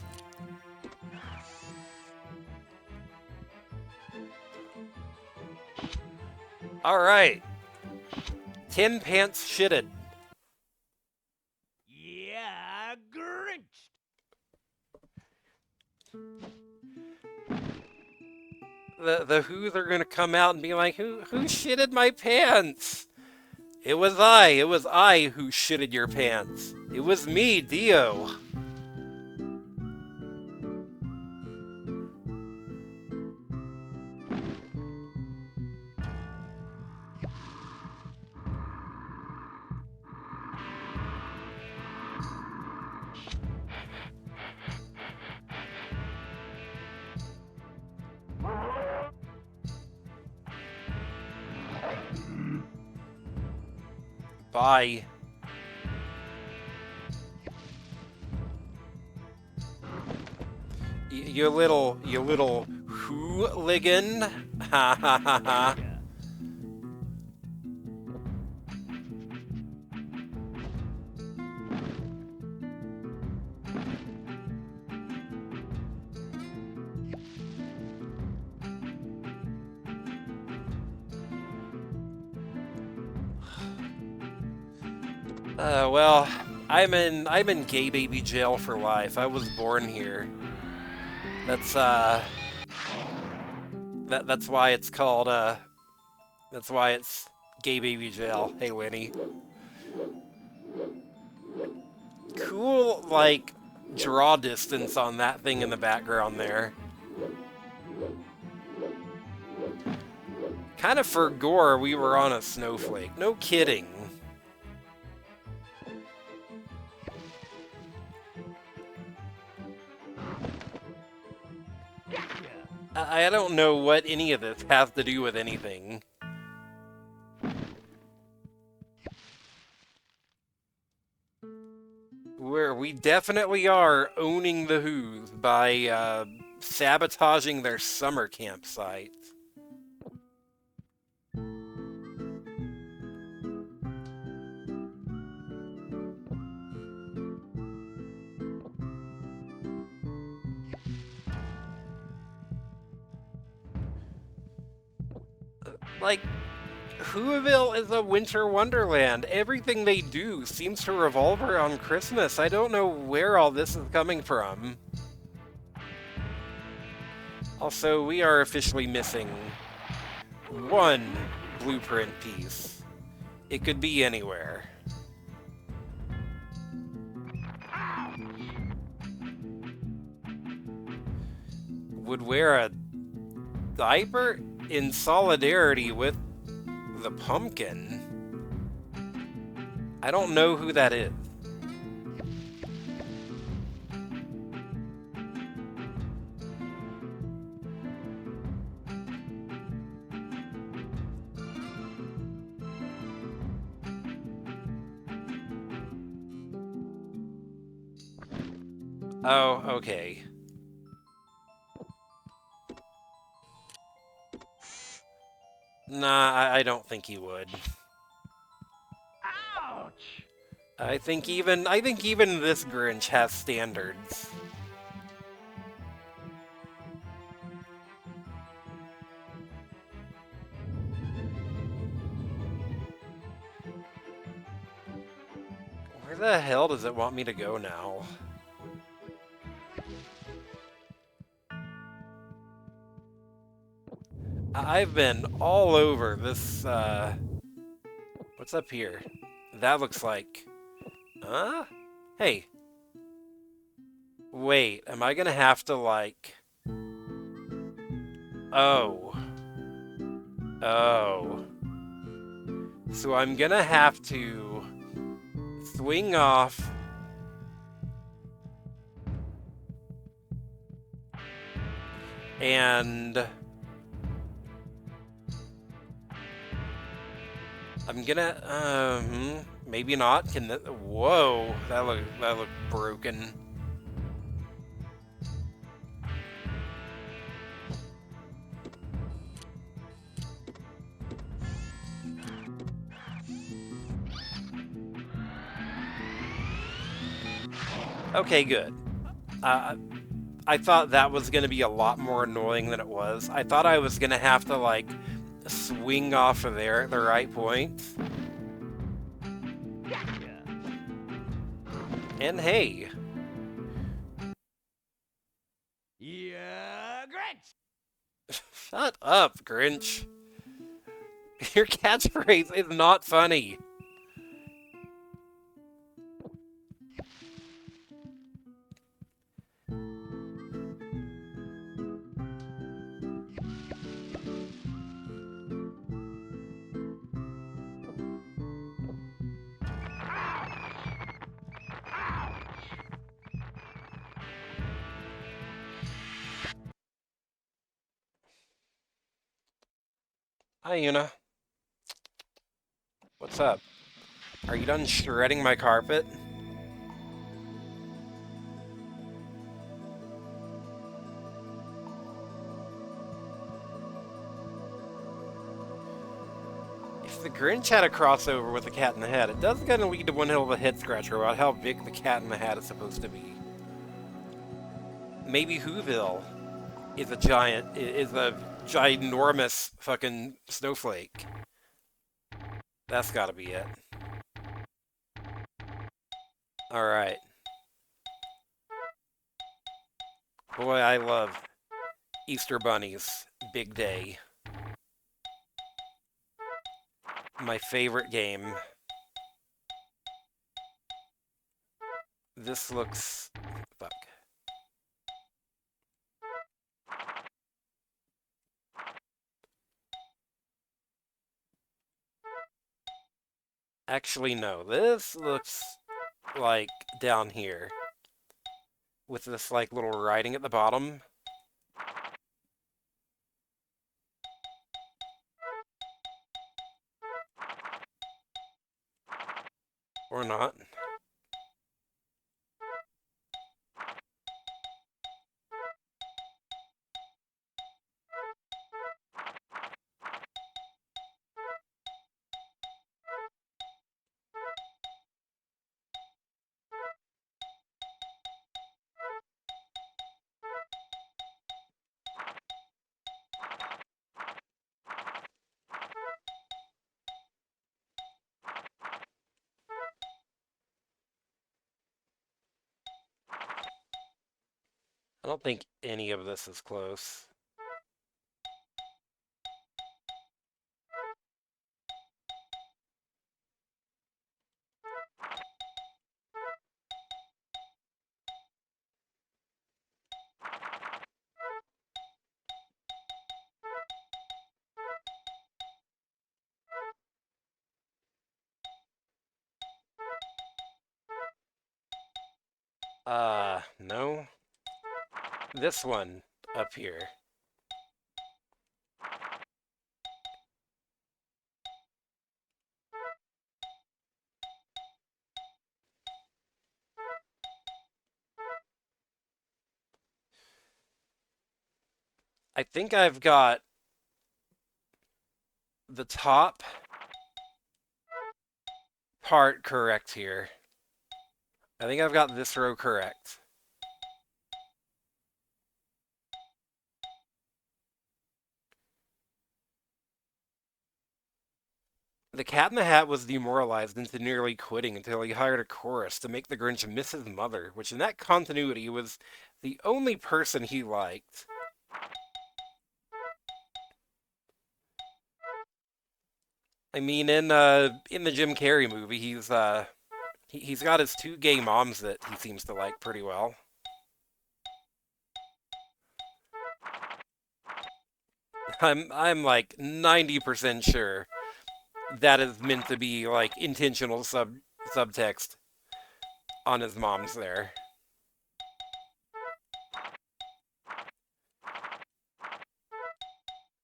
Alright. 10 pants shitted. Yeah, Grinch. The Who's are gonna come out and be like, who shitted my pants? It was I who shitted your pants. It was me, Dio. Bye. You little hooligan. Ha ha ha ha. Well, I'm in gay baby jail for life. I was born here. That's that's why it's called that's why it's gay baby jail. Hey Winnie. Cool, like, draw distance on that thing in the background there. Kind of for gore, we were on a snowflake. No kidding. I don't know what any of this has to do with anything. We definitely are owning the Who's by sabotaging their summer campsite. Like, Whoville is a winter wonderland. Everything they do seems to revolve around Christmas. I don't know where all this is coming from. Also, we are officially missing one blueprint piece. It could be anywhere. Would wear a diaper in solidarity with the pumpkin. I don't know who that is. Oh, okay. Nah, I don't think he would. Ouch! I think even this Grinch has standards. Where the hell does it want me to go now? I've been all over this, what's up here? That looks like... Huh? Hey. Wait, am I gonna have to, like... Oh. Oh. So I'm gonna have to swing off... And... I'm gonna, maybe not. Can that, whoa, that looked broken. Okay, good. I thought that was gonna be a lot more annoying than it was. I thought I was gonna have to, like, swing off of there at the right point. And hey. Yeah, Grinch! Shut up, Grinch. Your catchphrase is not funny. Hi, Una. What's up? Are you done shredding my carpet? If the Grinch had a crossover with the Cat in the Hat, it does kind of lead to one hell of a head scratcher about how big the Cat in the Hat is supposed to be. Maybe Whoville is a ginormous fucking snowflake. That's gotta be it. Alright. Boy, I love Easter bunnies. Big day. My favorite game. This looks... Fuck. Actually, no. This looks like down here. With this, like, little writing at the bottom. Or not. I don't think any of this is close. No. This one up here. I think I've got the top part correct here. I think I've got this row correct. The Cat in the Hat was demoralized into nearly quitting until he hired a chorus to make the Grinch miss his mother, which in that continuity was the only person he liked. I mean, in the Jim Carrey movie, he's got his two gay moms that he seems to like pretty well. I'm like 90% sure that is meant to be like intentional subtext on his mom's there.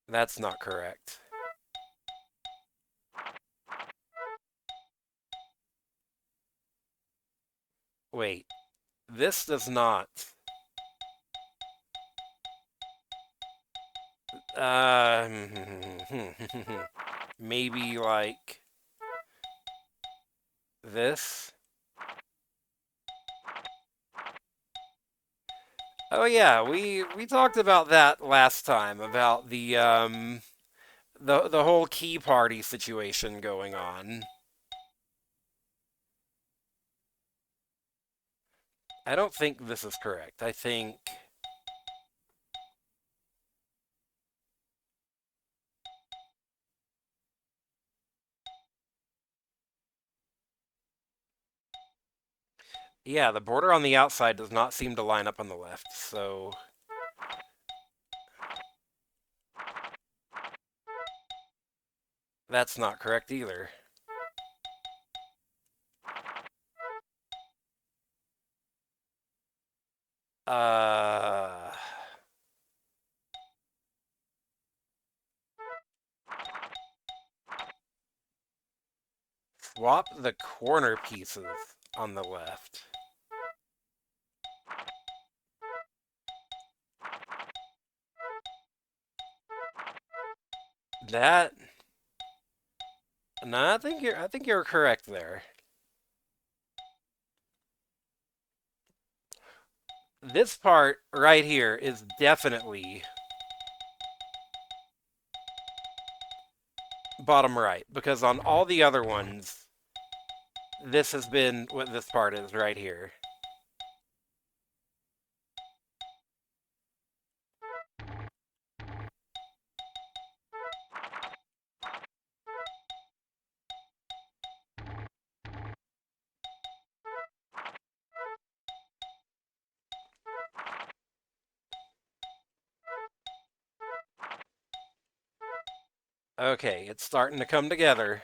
That's not correct. Wait, this does not. Uh, maybe like this. Oh yeah, we talked about that last time about the whole key party situation going on. I don't think this is correct. I think yeah, the border on the outside does not seem to line up on the left, so that's not correct either. Uh, swap the corner pieces on the left. That no, I think you're correct there. This part right here is definitely bottom right because on all the other ones, this has been what this part is right here. Okay, it's starting to come together.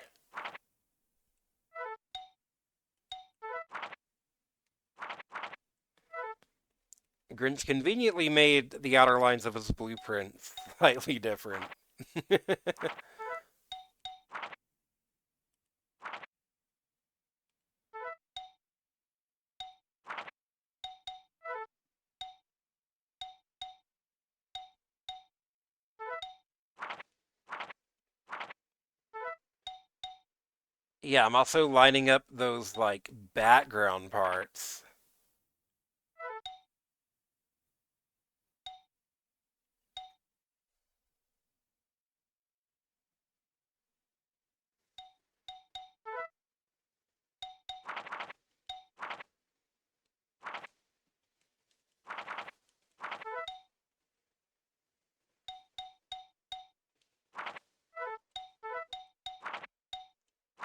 Grinch conveniently made the outer lines of his blueprint slightly different. Yeah, I'm also lining up those like background parts.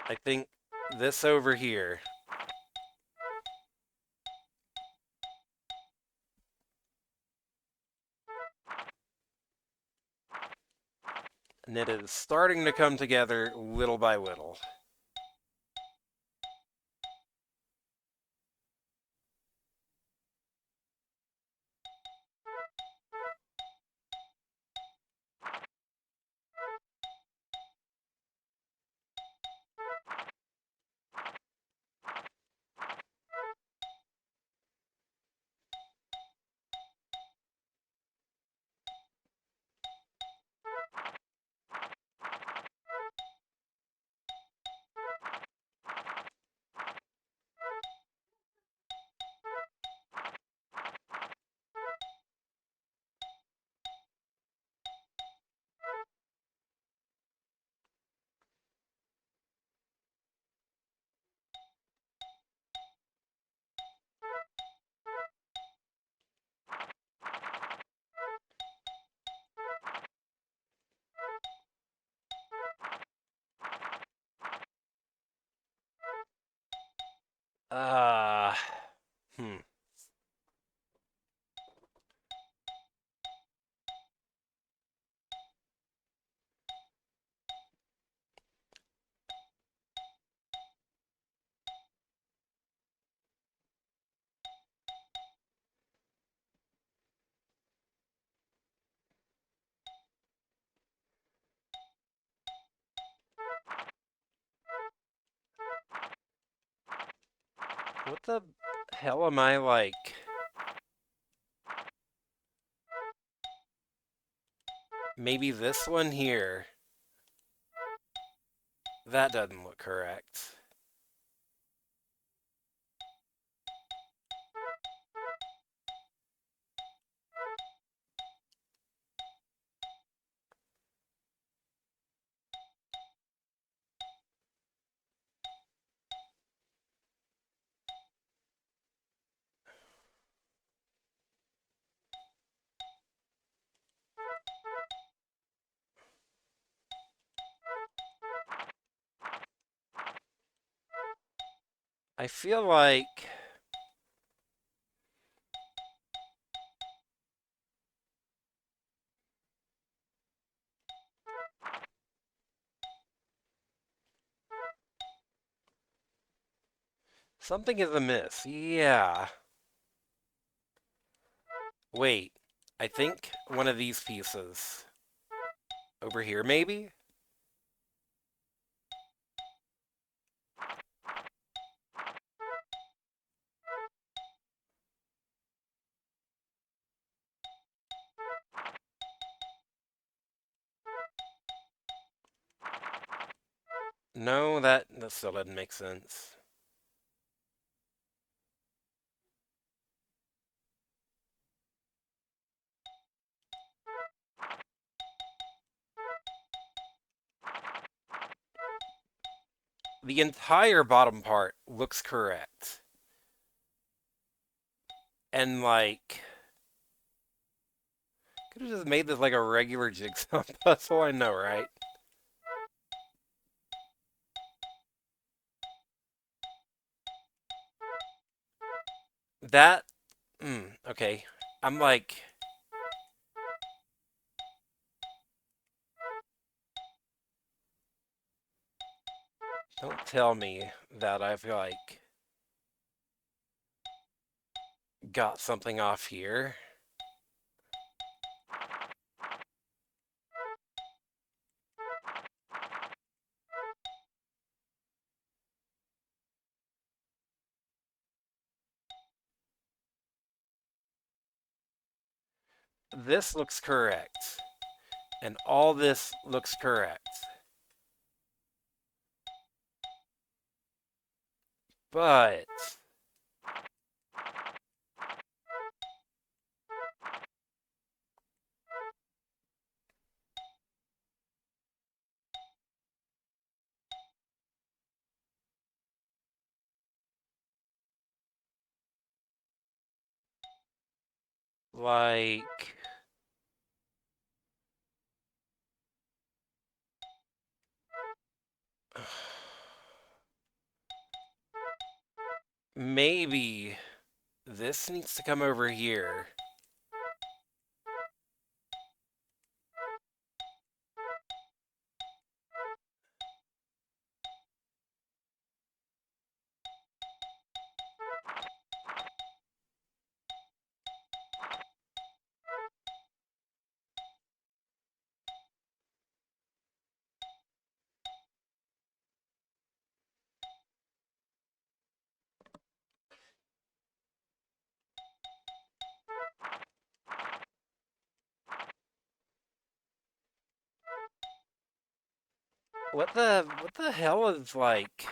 I think this over here. And it is starting to come together little by little. Uh, hmm. What the hell am I like? Maybe this one here. That doesn't look correct. I feel like something is amiss. Yeah. Wait. I think one of these pieces. Over here, maybe? No, that still doesn't make sense. The entire bottom part looks correct. And like, could have just made this like a regular jigsaw puzzle, I know, right? That, okay. I'm like, don't tell me that I've like got something off here. This looks correct. And all this looks correct. But like maybe this needs to come over here. What the hell is like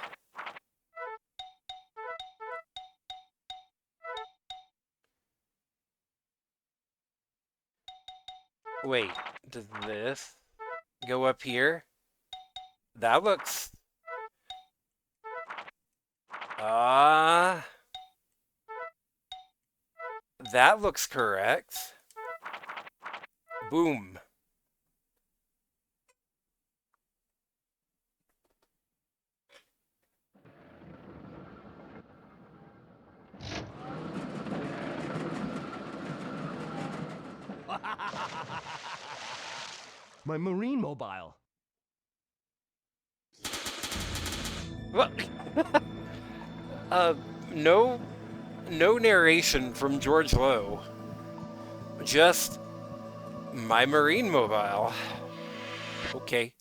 wait, does this go up here? That looks ah that looks correct. Boom. My marine mobile. What? uh, no, no narration from George Lowe. Just my marine mobile. Okay.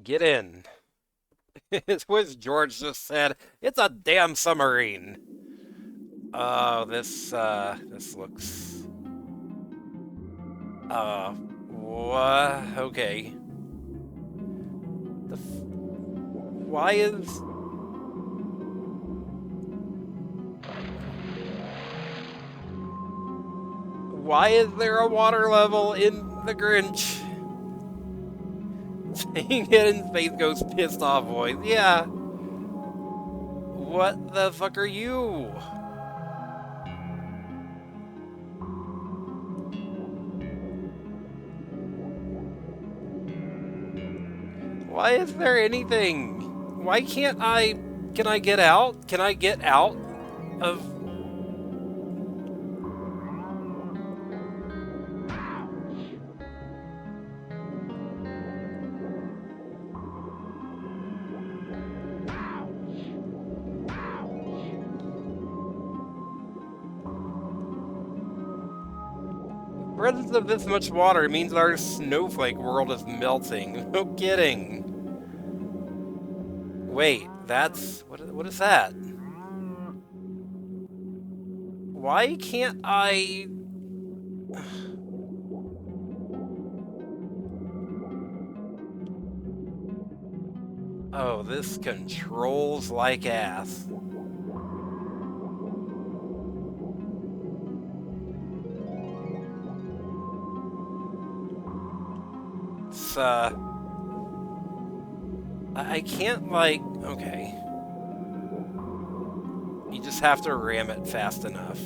Get in. It's what George just said. It's a damn submarine. Oh, this looks, what? Okay. Why is, why is there a water level in the Grinch? Saying it in Space Ghost pissed off voice. Yeah. What the fuck are you? Why is there anything? Why can't I... Can I get out? Can I get out of... The presence of this much water means our snowflake world is melting. No kidding. Wait, that's... What is that? Why can't I... Oh, this controls like ass. It's, I can't, like... Okay. You just have to ram it fast enough.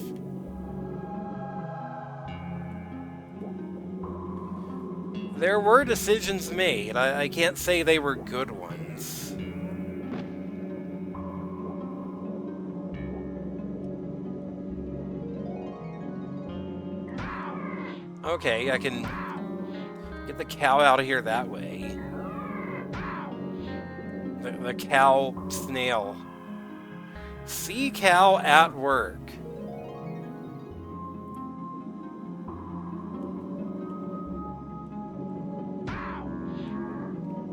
There were decisions made. I can't say they were good ones. Okay, I can get the cow out of here that way. The cow snail. Sea cow at work.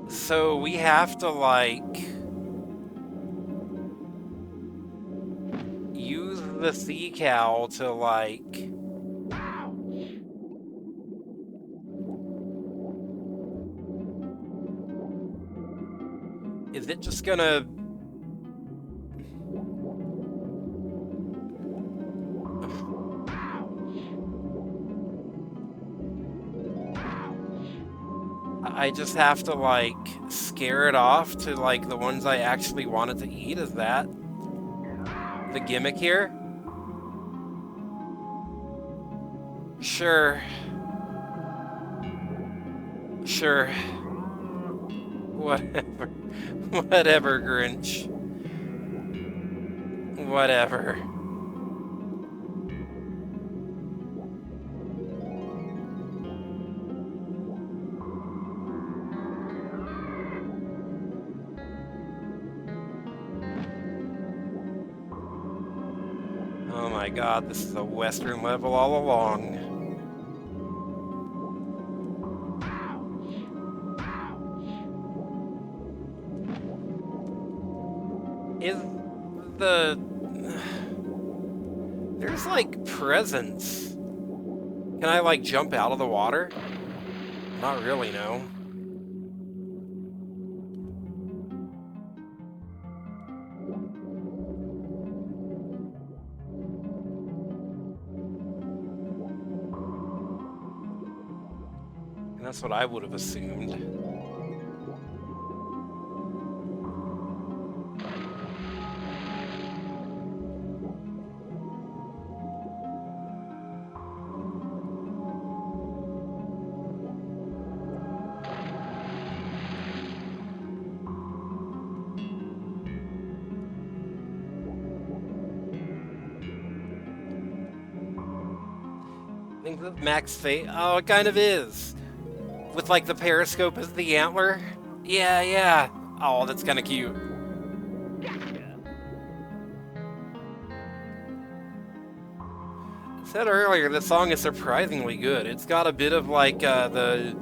So we have to, like, use the sea cow to, like... Is it just gonna... I just have to, like, scare it off to, like, the ones I actually wanted to eat? Is that the gimmick here? Sure. Sure. Whatever. Whatever, Grinch. Whatever. Oh my god, this is a western level all along. Is the... There's, like, presents. Can I, like, jump out of the water? Not really, no. And that's what I would have assumed. think that Max Fate. Oh, it kind of is. With like the periscope as the antler. Yeah, yeah. Oh, that's kind of cute. I said earlier, the song is surprisingly good. It's got a bit of like the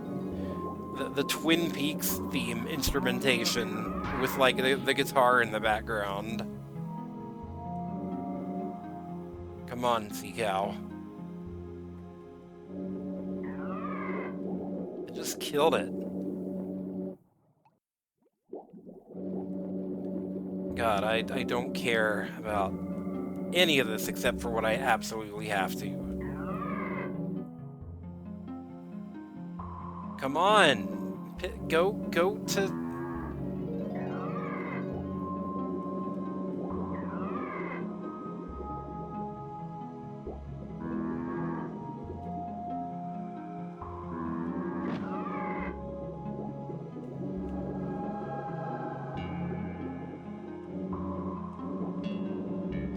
Twin Peaks theme instrumentation with like the guitar in the background. Come on, Sea Cow. I just killed it. God, I don't care about any of this except for what I absolutely have to. Come on! Go to...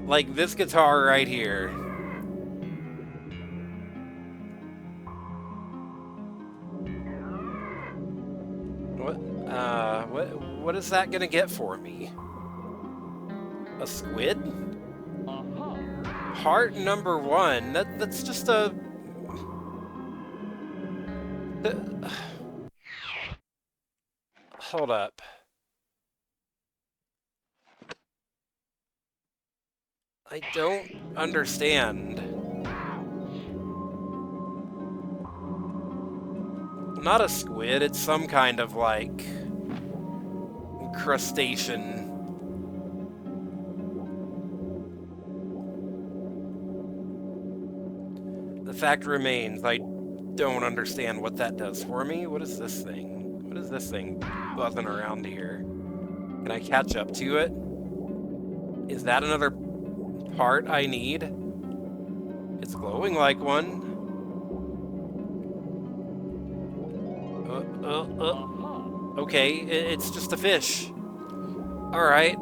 Like this guitar right here. What is that gonna get for me? A squid? Heart number 1. That's just a... Hold up. I don't understand. Not a squid, it's some kind of like crustacean. The fact remains, I don't understand what that does for me. What is this thing? What is this thing buzzing around here? Can I catch up to it? Is that another part I need? It's glowing like one. Okay, it's just a fish. Alright.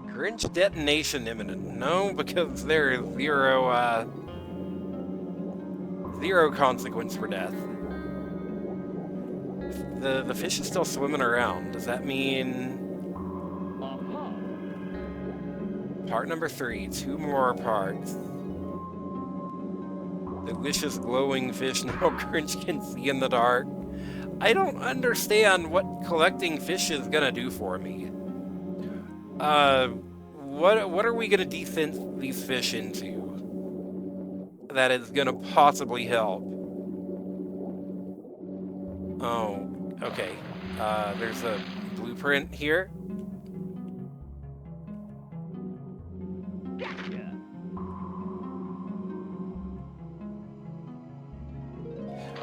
Grinch detonation imminent. No, because there is zero consequence for death. The fish is still swimming around. Does that mean... Part number 3. 2 more parts. Delicious glowing fish no Grinch can see in the dark. I don't understand what collecting fish is gonna do for me. What are we gonna descent these fish into that is gonna possibly help? Oh, okay. There's a blueprint here.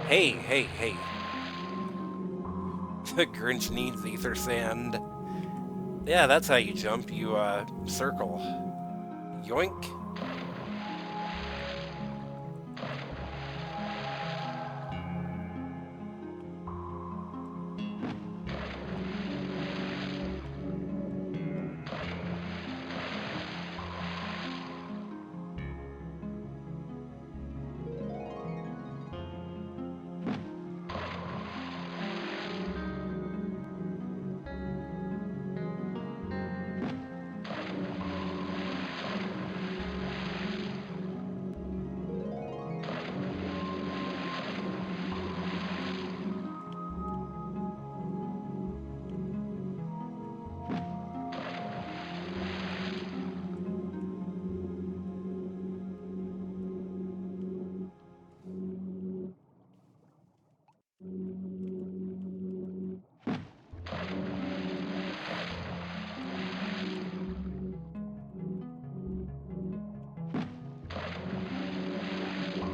Hey. The Grinch needs ether sand. Yeah, that's how you jump. You, circle. Yoink.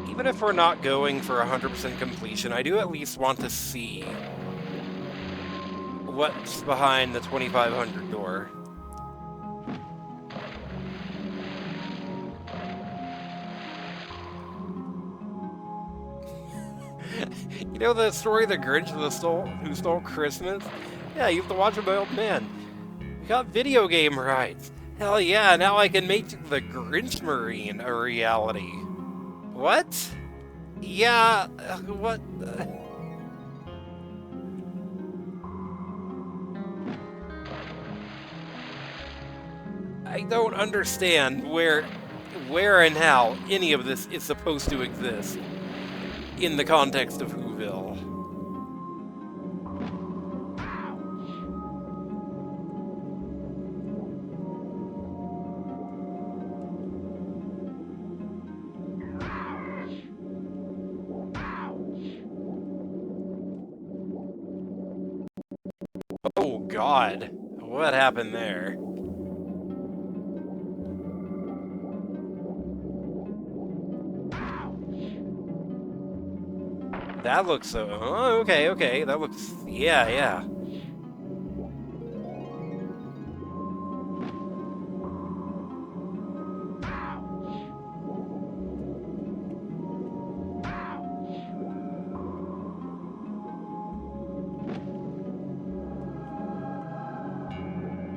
Even if we're not going for 100% completion, I do at least want to see what's behind the 2500 door. You know the story, the Grinch who stole Christmas? Yeah, you have to watch it, my old man. We got video game rights. Hell yeah, now I can make the Grinch Marine a reality. What? Yeah, what? I don't understand where and how any of this is supposed to exist in the context of Whoville. Oh God, what happened there? That looks so... Oh, okay, that looks... Yeah.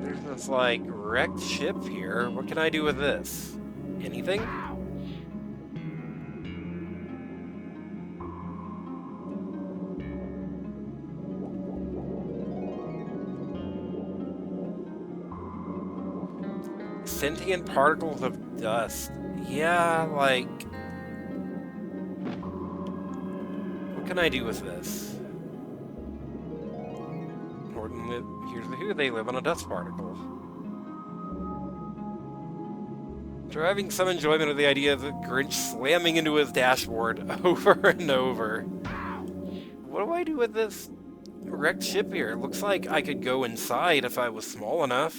There's this, like, wrecked ship here. What can I do with this? Anything? Sentient particles of dust. Yeah, like... What can I do with this? Here's the Who. They live on a dust particle. Deriving some enjoyment of the idea of the Grinch slamming into his dashboard over and over. What do I do with this wrecked ship here? It looks like I could go inside if I was small enough.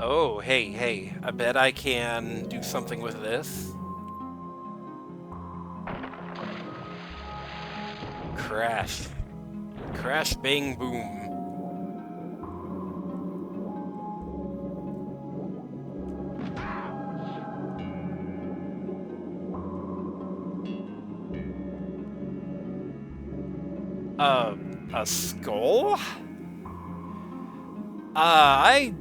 Oh, hey, I bet I can do something with this. Crash. Crash, bang, boom. A skull? I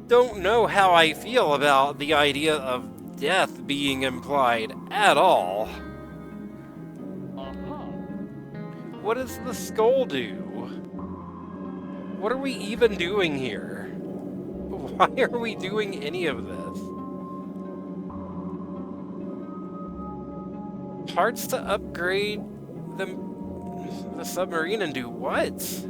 don't know how I feel about the idea of death being implied at all. What does the skull do? What are we even doing here? Why are we doing any of this? Parts to upgrade the submarine and do what?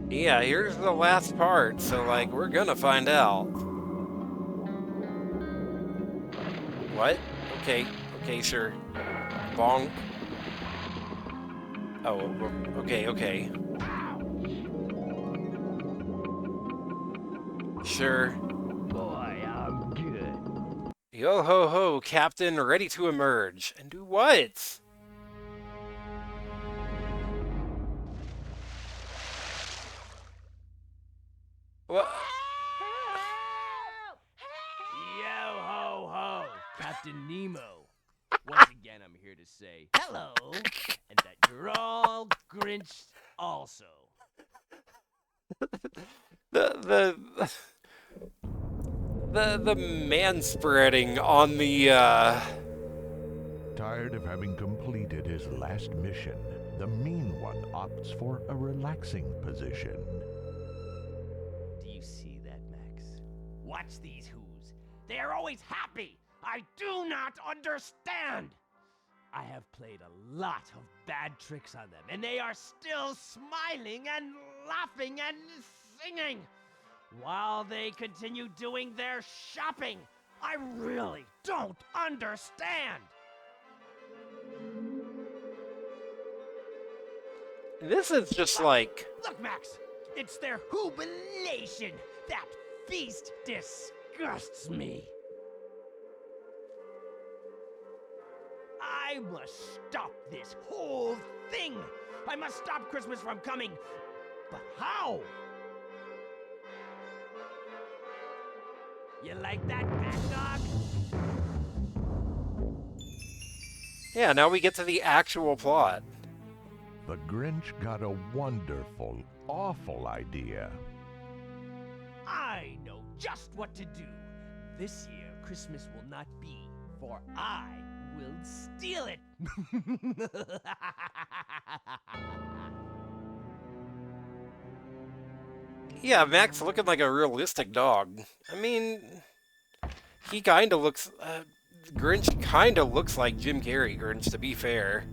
Yeah, here's the last part, so, like, we're gonna find out. What? Okay, sure. Bonk. Oh, okay. Sure. Boy, I'm good. Yo ho ho, Captain, ready to emerge. And do what? What? Yo ho ho, Captain Nemo. Once again, I'm here to say hello, and that you're all Grinch also. The manspreading on the tired of having completed his last mission, the mean one opts for a relaxing position. Do you see that, Max? Watch these Who's. They are always happy. I do not understand. I have played a lot of bad tricks on them, and they are still smiling and laughing and singing while they continue doing their shopping. I really don't understand. This is just like... Look, Max, it's their jubilation. That feast disgusts me. I must stop this whole thing. I must stop Christmas from coming. But how? You like that, Bat Dog? Yeah, now we get to the actual plot. The Grinch got a wonderful, awful idea. I know just what to do. This year, Christmas will not be, for I will steal it. Yeah, Max looking like a realistic dog. I mean, he kinda looks... Grinch kinda looks like Jim Carrey Grinch, to be fair.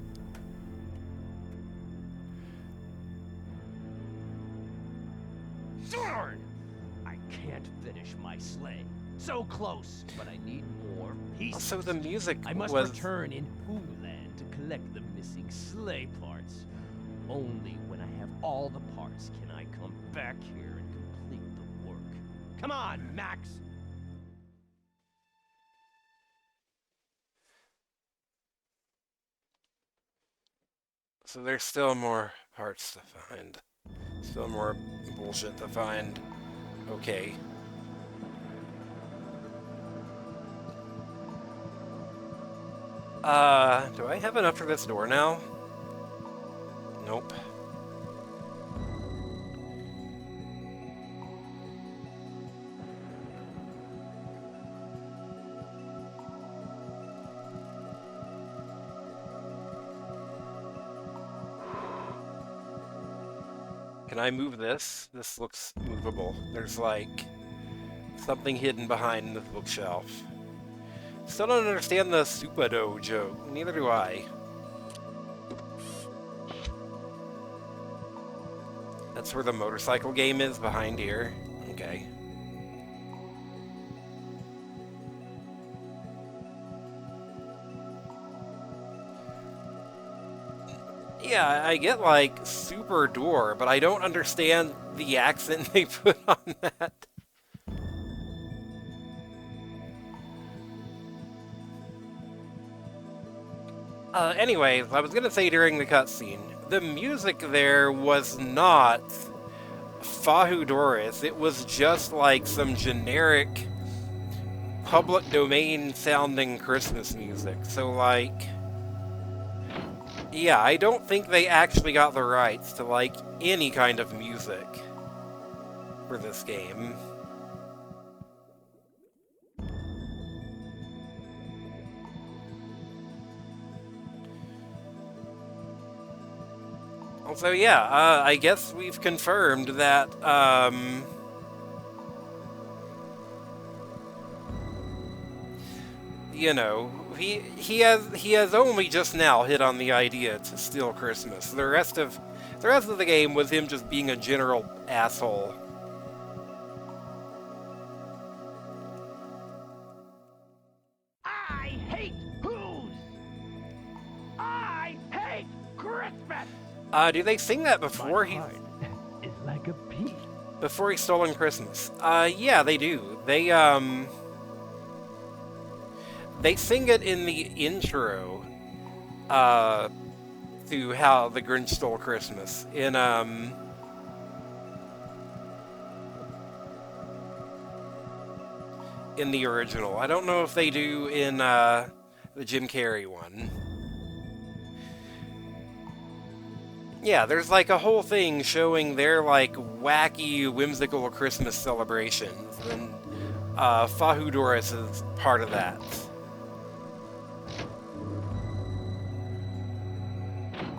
Darn! I can't finish my sleigh. So close, but I need more pieces. Also, the music I must was... return in Who-land to collect the missing sleigh parts. Only when I have all the parts can I come back here and complete the work. Come on, Max! So there's still more parts to find. Still more bullshit to find. Okay. Do I have enough for this door now? Nope. Can I move this? This looks movable. There's like something hidden behind the bookshelf. Still don't understand the Supado joke. Neither do I. That's where the motorcycle game is, behind here. Okay. Yeah, I get, like, super door, but I don't understand the accent they put on that. Anyways, I was gonna say during the cutscene, the music there was not Fahu Doris. It was just like some generic public domain sounding Christmas music. So, like, yeah, I don't think they actually got the rights to, like, any kind of music for this game. Also, yeah, I guess we've confirmed that, you know, he has only just now hit on the idea to steal Christmas. The rest of the game was him just being a general asshole. I hate Who's! I hate Christmas! Do they sing that before he... is like a pea. Before he stolen Christmas? Yeah, they do. They sing it in the intro, to How the Grinch Stole Christmas. In the original. I don't know if they do in, the Jim Carrey one. Yeah, there's like a whole thing showing their like wacky, whimsical Christmas celebrations, and Fahu Doris is part of that.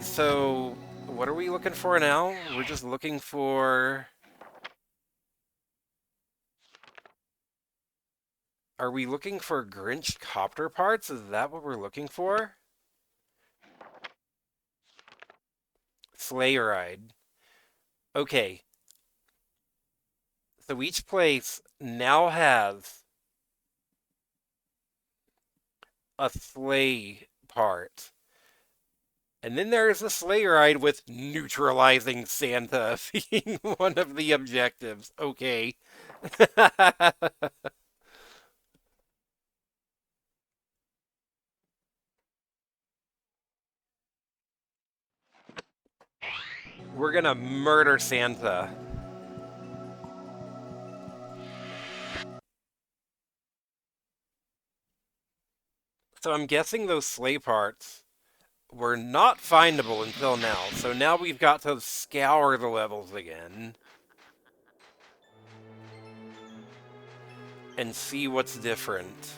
So, what are we looking for now? We're just looking for... Are we looking for Grinch copter parts? Is that what we're looking for? Sleigh ride. Okay. So each place now has a sleigh part. And then there's a sleigh ride with neutralizing Santa being one of the objectives. Okay. We're gonna murder Santa. So I'm guessing those sleigh parts were not findable until now. So now we've got to scour the levels again and see what's different.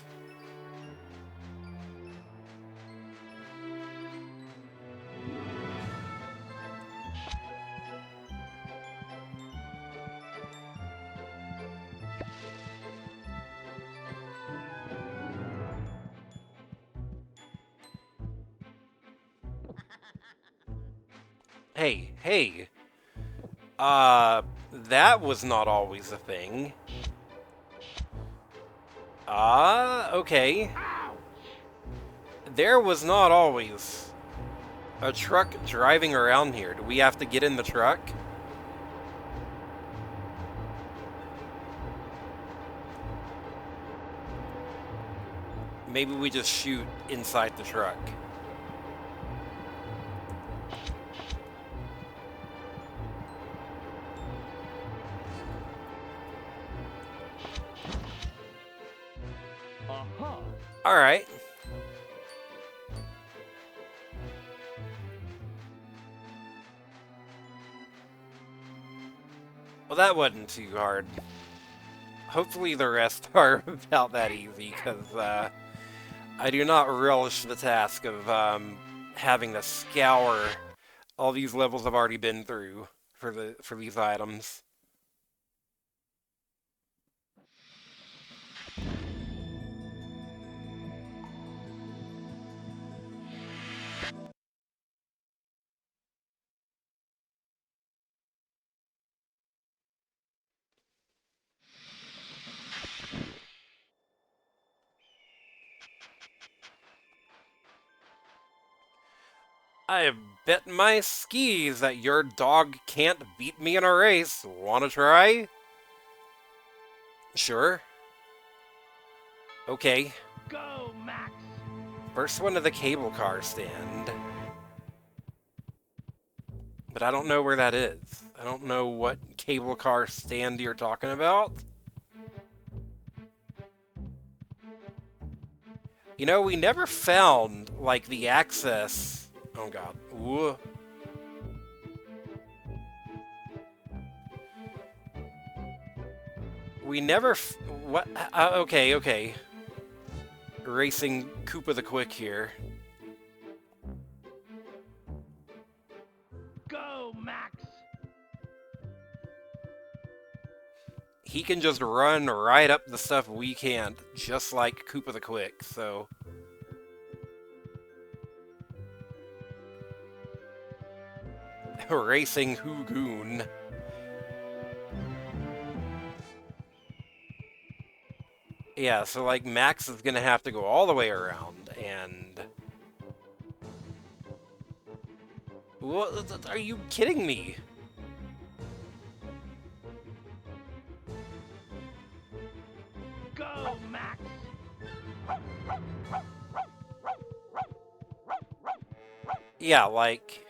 Hey, hey. That was not always a thing. Okay. There was not always a truck driving around here. Do we have to get in the truck? Maybe we just shoot inside the truck. Alright. Well, that wasn't too hard. Hopefully the rest are about that easy, because I do not relish the task of having to scour all these levels I've already been through for these items. I bet my skis that your dog can't beat me in a race. Wanna try? Sure. Okay. Go, Max! First one to the cable car stand. But I don't know where that is. I don't know what cable car stand you're talking about. You know, we never found, like, the access... Oh, God. Ooh. We never... What? Okay, okay. Racing Koopa the Quick here. Go, Max! He can just run right up the stuff we can't, just like Koopa the Quick, so... Racing Hoogoon. Yeah, so like Max is gonna have to go all the way around, and... What? Are you kidding me? Go, Max! Yeah, like...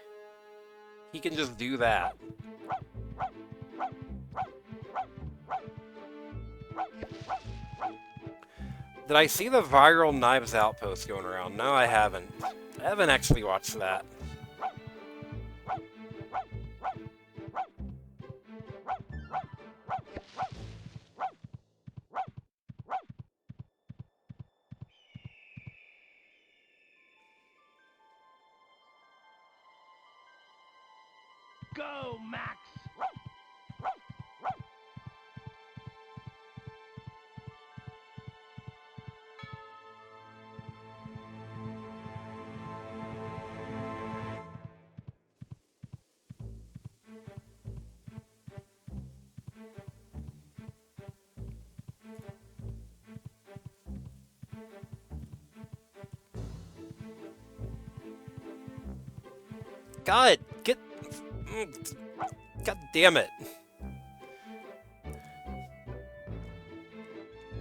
He can just do that. Did I see the viral Knives Out post going around? No, I haven't. I haven't actually watched that. God, God damn it.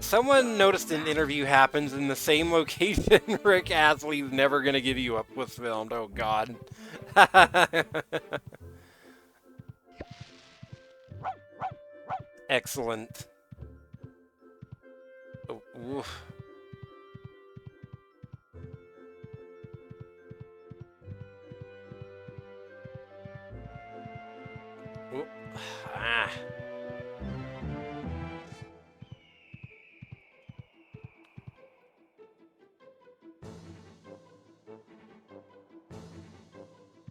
Someone noticed an interview happens in the same location Rick Astley's Never Gonna Give You Up was filmed. Oh, God. Excellent. Oh, oof. Oop. Ah.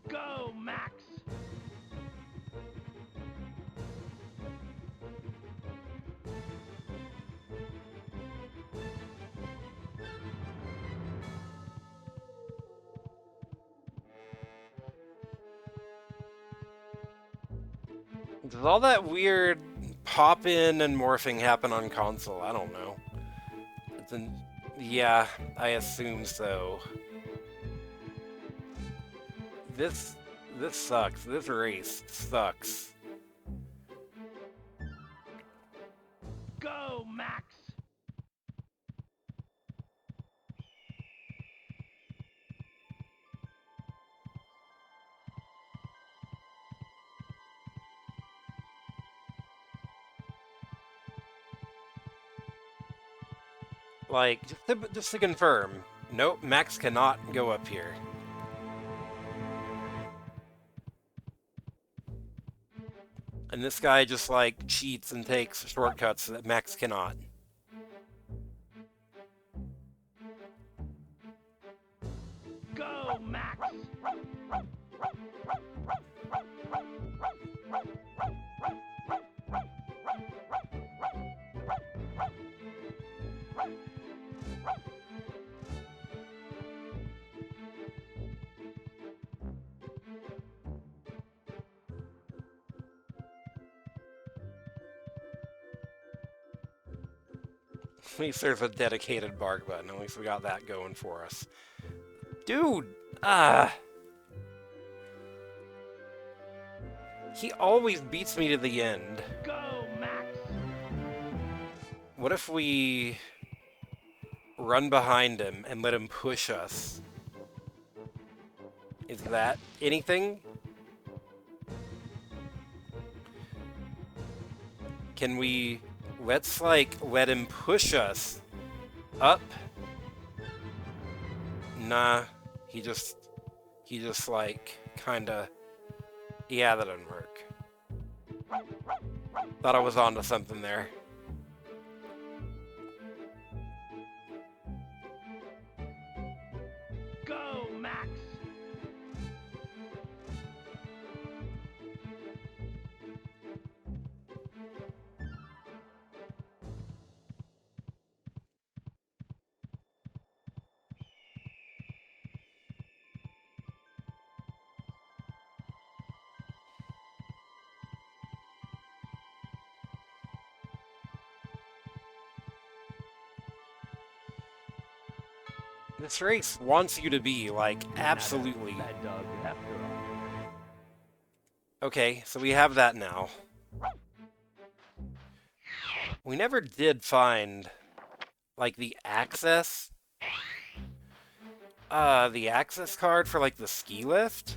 Go, Max! Does all that weird pop-in and morphing happen on console? I don't know. Yeah, I assume so. This sucks. This race sucks. Go, Max! Like, just to confirm, nope, Max cannot go up here. And this guy just, like, cheats and takes shortcuts that Max cannot. Go, Max! At least there's a dedicated bark button. At least we got that going for us. Dude! He always beats me to the end. Go, Max! What if we run behind him and let him push us? Is that anything? Can we... Let's, like, let him push us up? Nah. He just, like, kinda... Yeah, that doesn't work. Thought I was onto something there. Go, Max! This race wants you to be, like, You're not a absolutely... bad dog after all. Okay, so we have that now. We never did find, like, the access card for, like, the ski lift?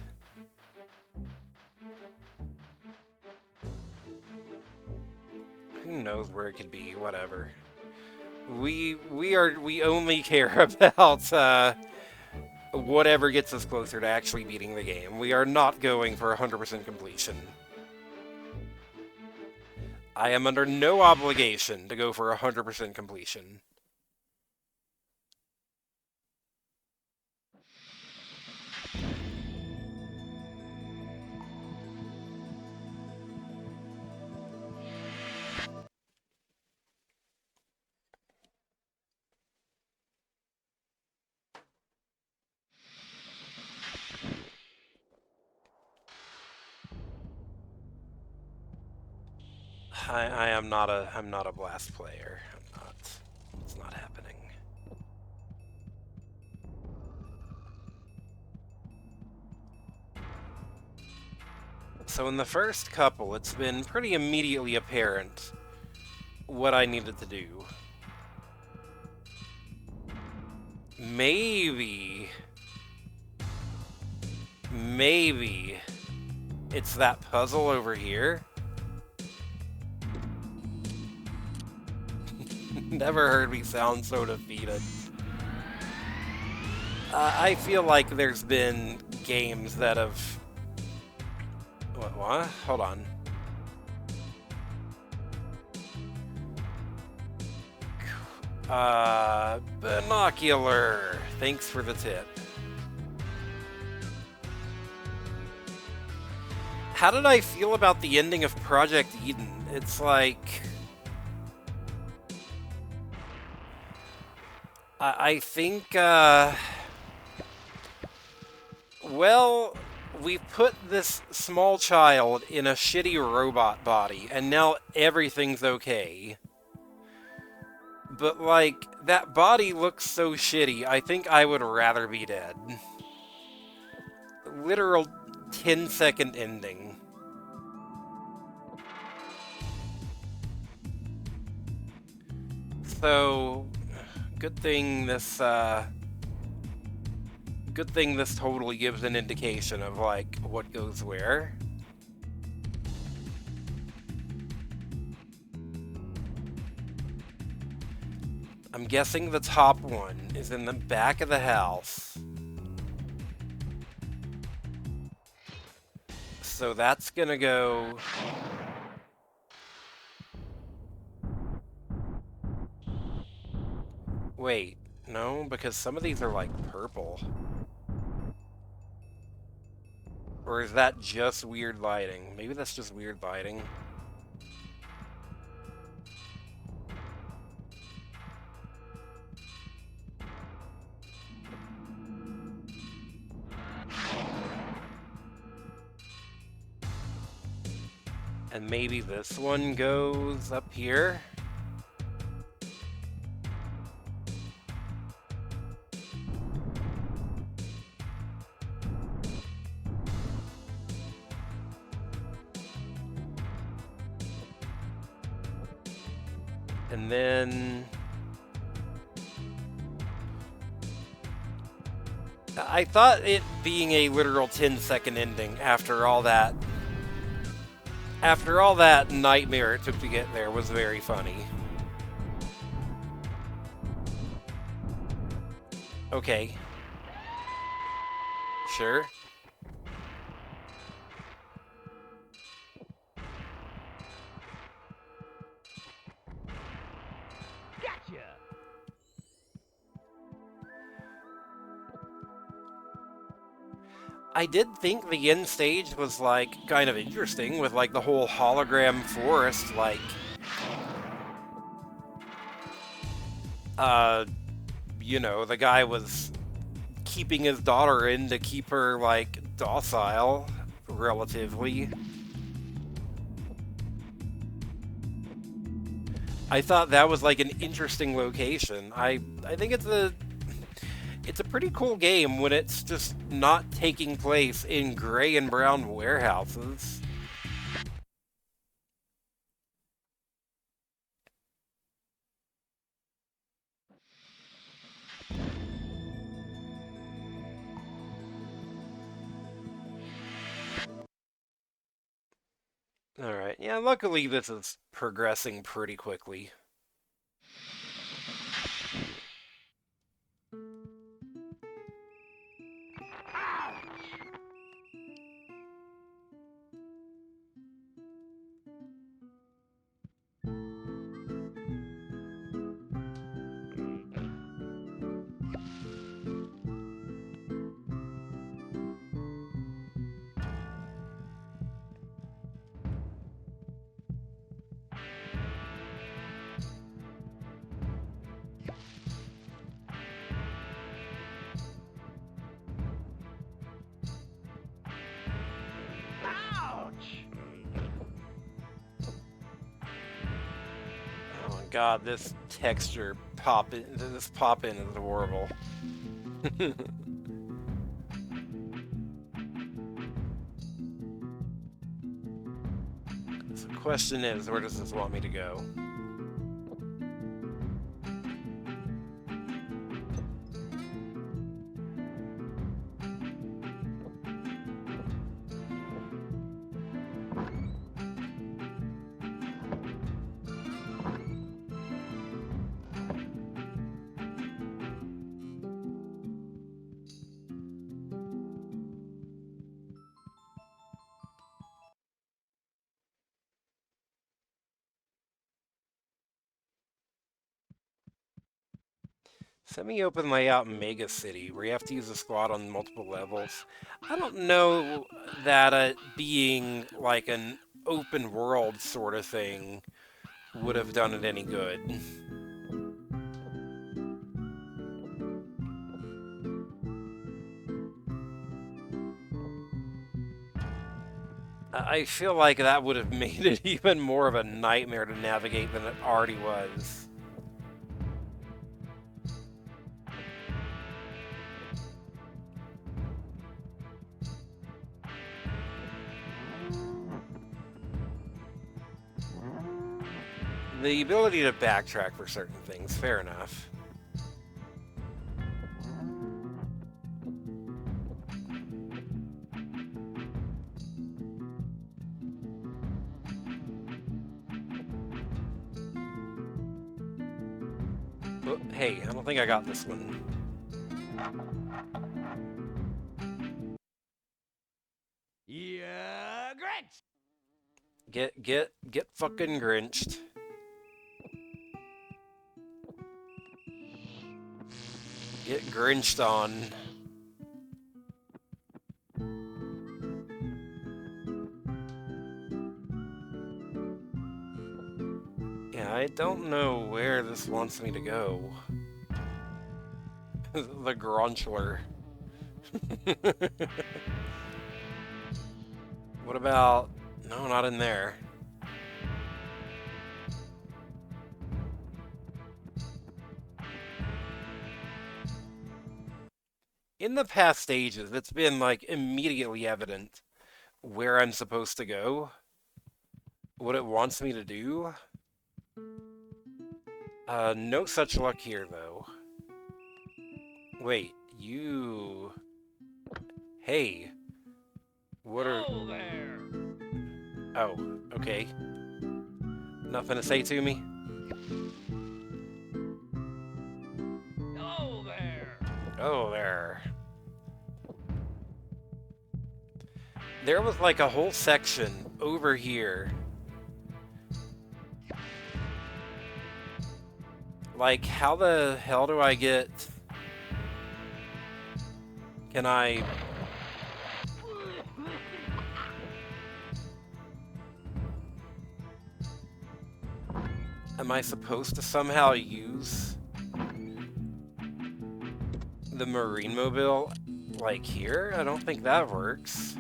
Who knows where it could be, whatever. We only care about, whatever gets us closer to actually beating the game. We are not going for 100% completion. I am under no obligation to go for 100% completion. I'm not a blast player. I'm not. It's not happening. So in the first couple, it's been pretty immediately apparent what I needed to do. Maybe it's that puzzle over here. Never heard me sound so defeated. I feel like there's been games that have... What? Hold on. Binocular. Thanks for the tip. How did I feel about the ending of Project Eden? It's like... I think, well, we put this small child in a shitty robot body, and now everything's okay. But, like, that body looks so shitty, I think I would rather be dead. Literal 10-second ending. So, good thing this totally gives an indication of, like, what goes where. I'm guessing the top one is in the back of the house. So that's gonna go... Wait, no, because some of these are like purple. Or is that just weird lighting? Maybe that's just weird lighting. And maybe this one goes up here? And then... I thought it being a literal 10-second ending after all that... After all that nightmare it took to get there was very funny. Okay. Sure. Gotcha! I did think the end stage was, like, kind of interesting with, like, the whole hologram forest, like... You know, the guy was keeping his daughter in to keep her, like, docile, relatively. I thought that was, like, an interesting location. I think it's a pretty cool game when it's just not taking place in gray and brown warehouses. Alright, yeah, luckily this is progressing pretty quickly. God, this texture this pop-in is horrible. question is, where does this want me to go? Semi-open layout Mega City, where you have to use a squad on multiple levels. I don't know that being like an open world sort of thing would have done it any good. I feel like that would have made it even more of a nightmare to navigate than it already was. The ability to backtrack for certain things, fair enough. Oh, hey, I don't think I got this one. Yeah, Grinch! Get fucking Grinched. Get Grinched on. Yeah, I don't know where this wants me to go. The Gronchler. What about... No, not in there. In the past stages, it's been, like, immediately evident where I'm supposed to go. What it wants me to do. No such luck here, though. Wait, you... Hey. What are... Oh, there! Oh, okay. Nothing to say to me? Oh, there! Oh, there. There was like a whole section over here. Like, how the hell do I get... Can I... Am I supposed to somehow use the Marine Mobile, like, here? I don't think that works.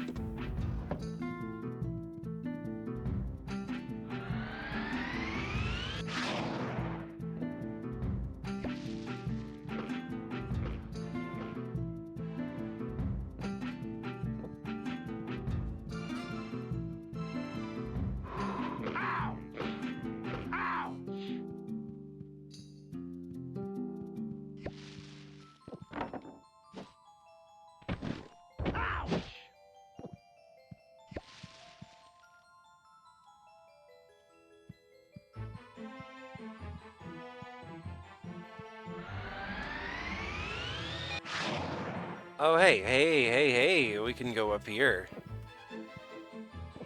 Oh, hey, we can go up here.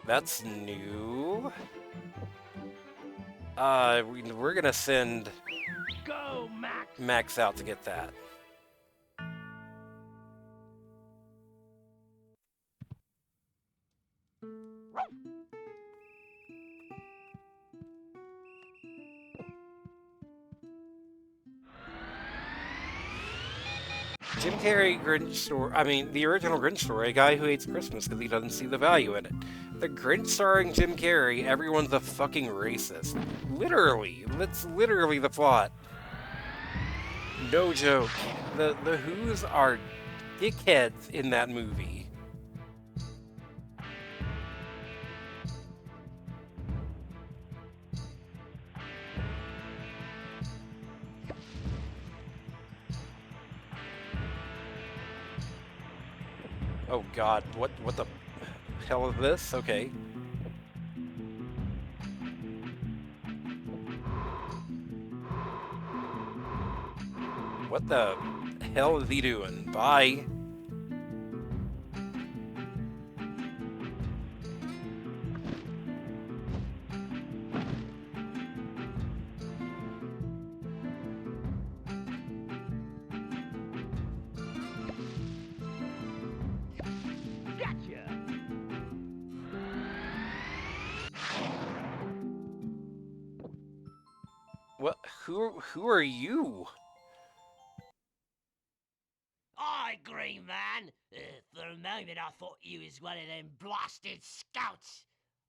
That's new. We're gonna send Go, Max! Max out to get that. Jim Carrey Grinch story. I mean, the original Grinch story. A guy who hates Christmas because he doesn't see the value in it. The Grinch starring Jim Carrey. Everyone's a fucking racist. Literally, that's literally the plot. No joke. The Who's are dickheads in that movie. Oh God, what the hell is this? Okay. What the hell is he doing? Bye. Gotcha! What? Who are you? Aye, Green Man. For a moment I thought you was one of them blasted scouts.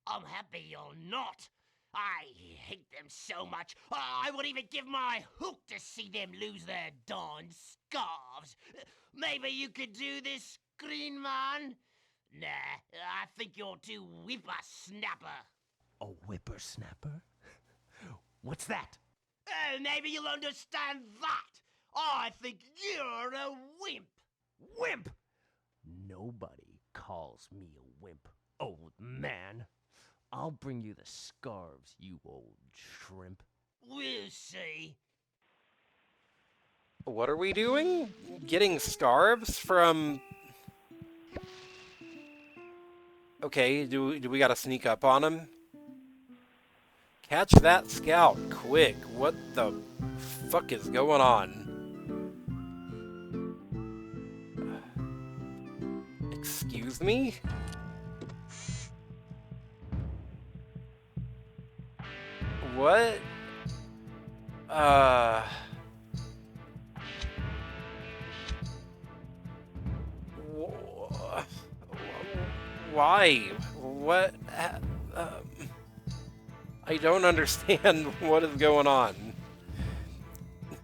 I'm happy you're not. I hate them so much. I would even give my hook to see them lose their darn scarves. Maybe you could do this, Green Man? Nah, I think you're too whippersnapper. A whippersnapper? What's that? Oh, maybe you'll understand that. I think you're a wimp. Wimp? Nobody calls me a wimp, old man. I'll bring you the scarves, you old shrimp. We'll see. What are we doing? Getting scarves from... Okay, do we gotta sneak up on him? Catch that scout, quick. What the fuck is going on? Excuse me? What? Why? What? I don't understand what is going on.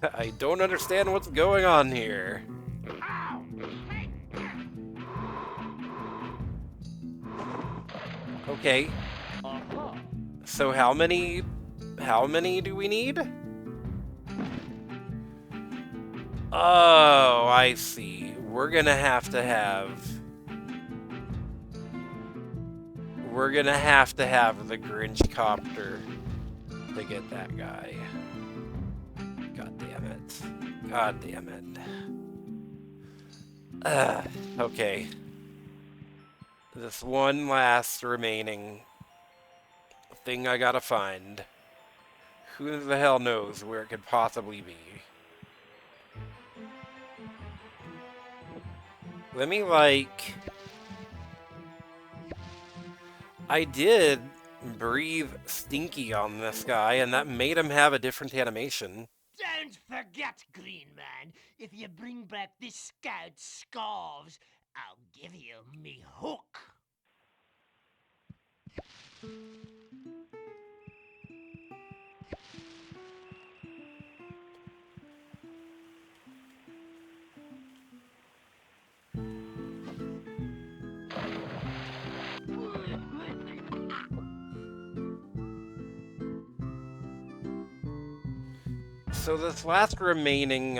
I don't understand what's going on here. Okay. So how many do we need? Oh, I see. We're gonna have to have the Grinch copter to get that guy. God damn it. God damn it. Okay. This one last remaining thing I gotta find. Who the hell knows where it could possibly be? Let me, like... I did breathe stinky on this guy, and that made him have a different animation. Don't forget, Green Man, if you bring back this scout's scarves, I'll give you me hook. So this last remaining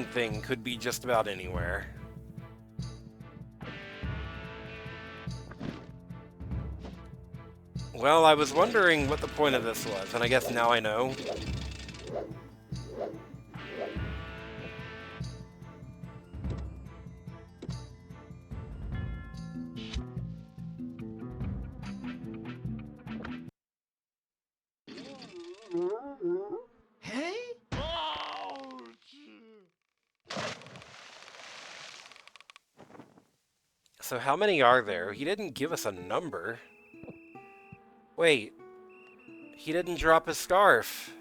thing could be just about anywhere. Well, I was wondering what the point of this was, and I guess now I know. Hey? So how many are there? He didn't give us a number. Wait. He didn't drop his scarf.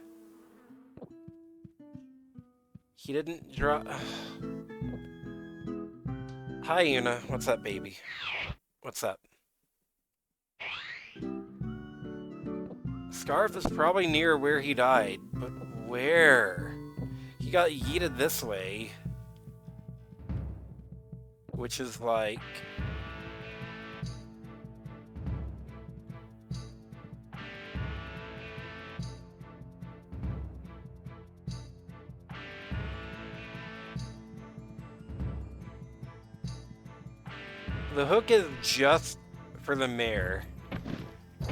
He didn't drop... Hi, Una. What's up, baby? What's up? Scarf is probably near where he died, but where? He got yeeted this way. Which is like... The hook is just for the mare.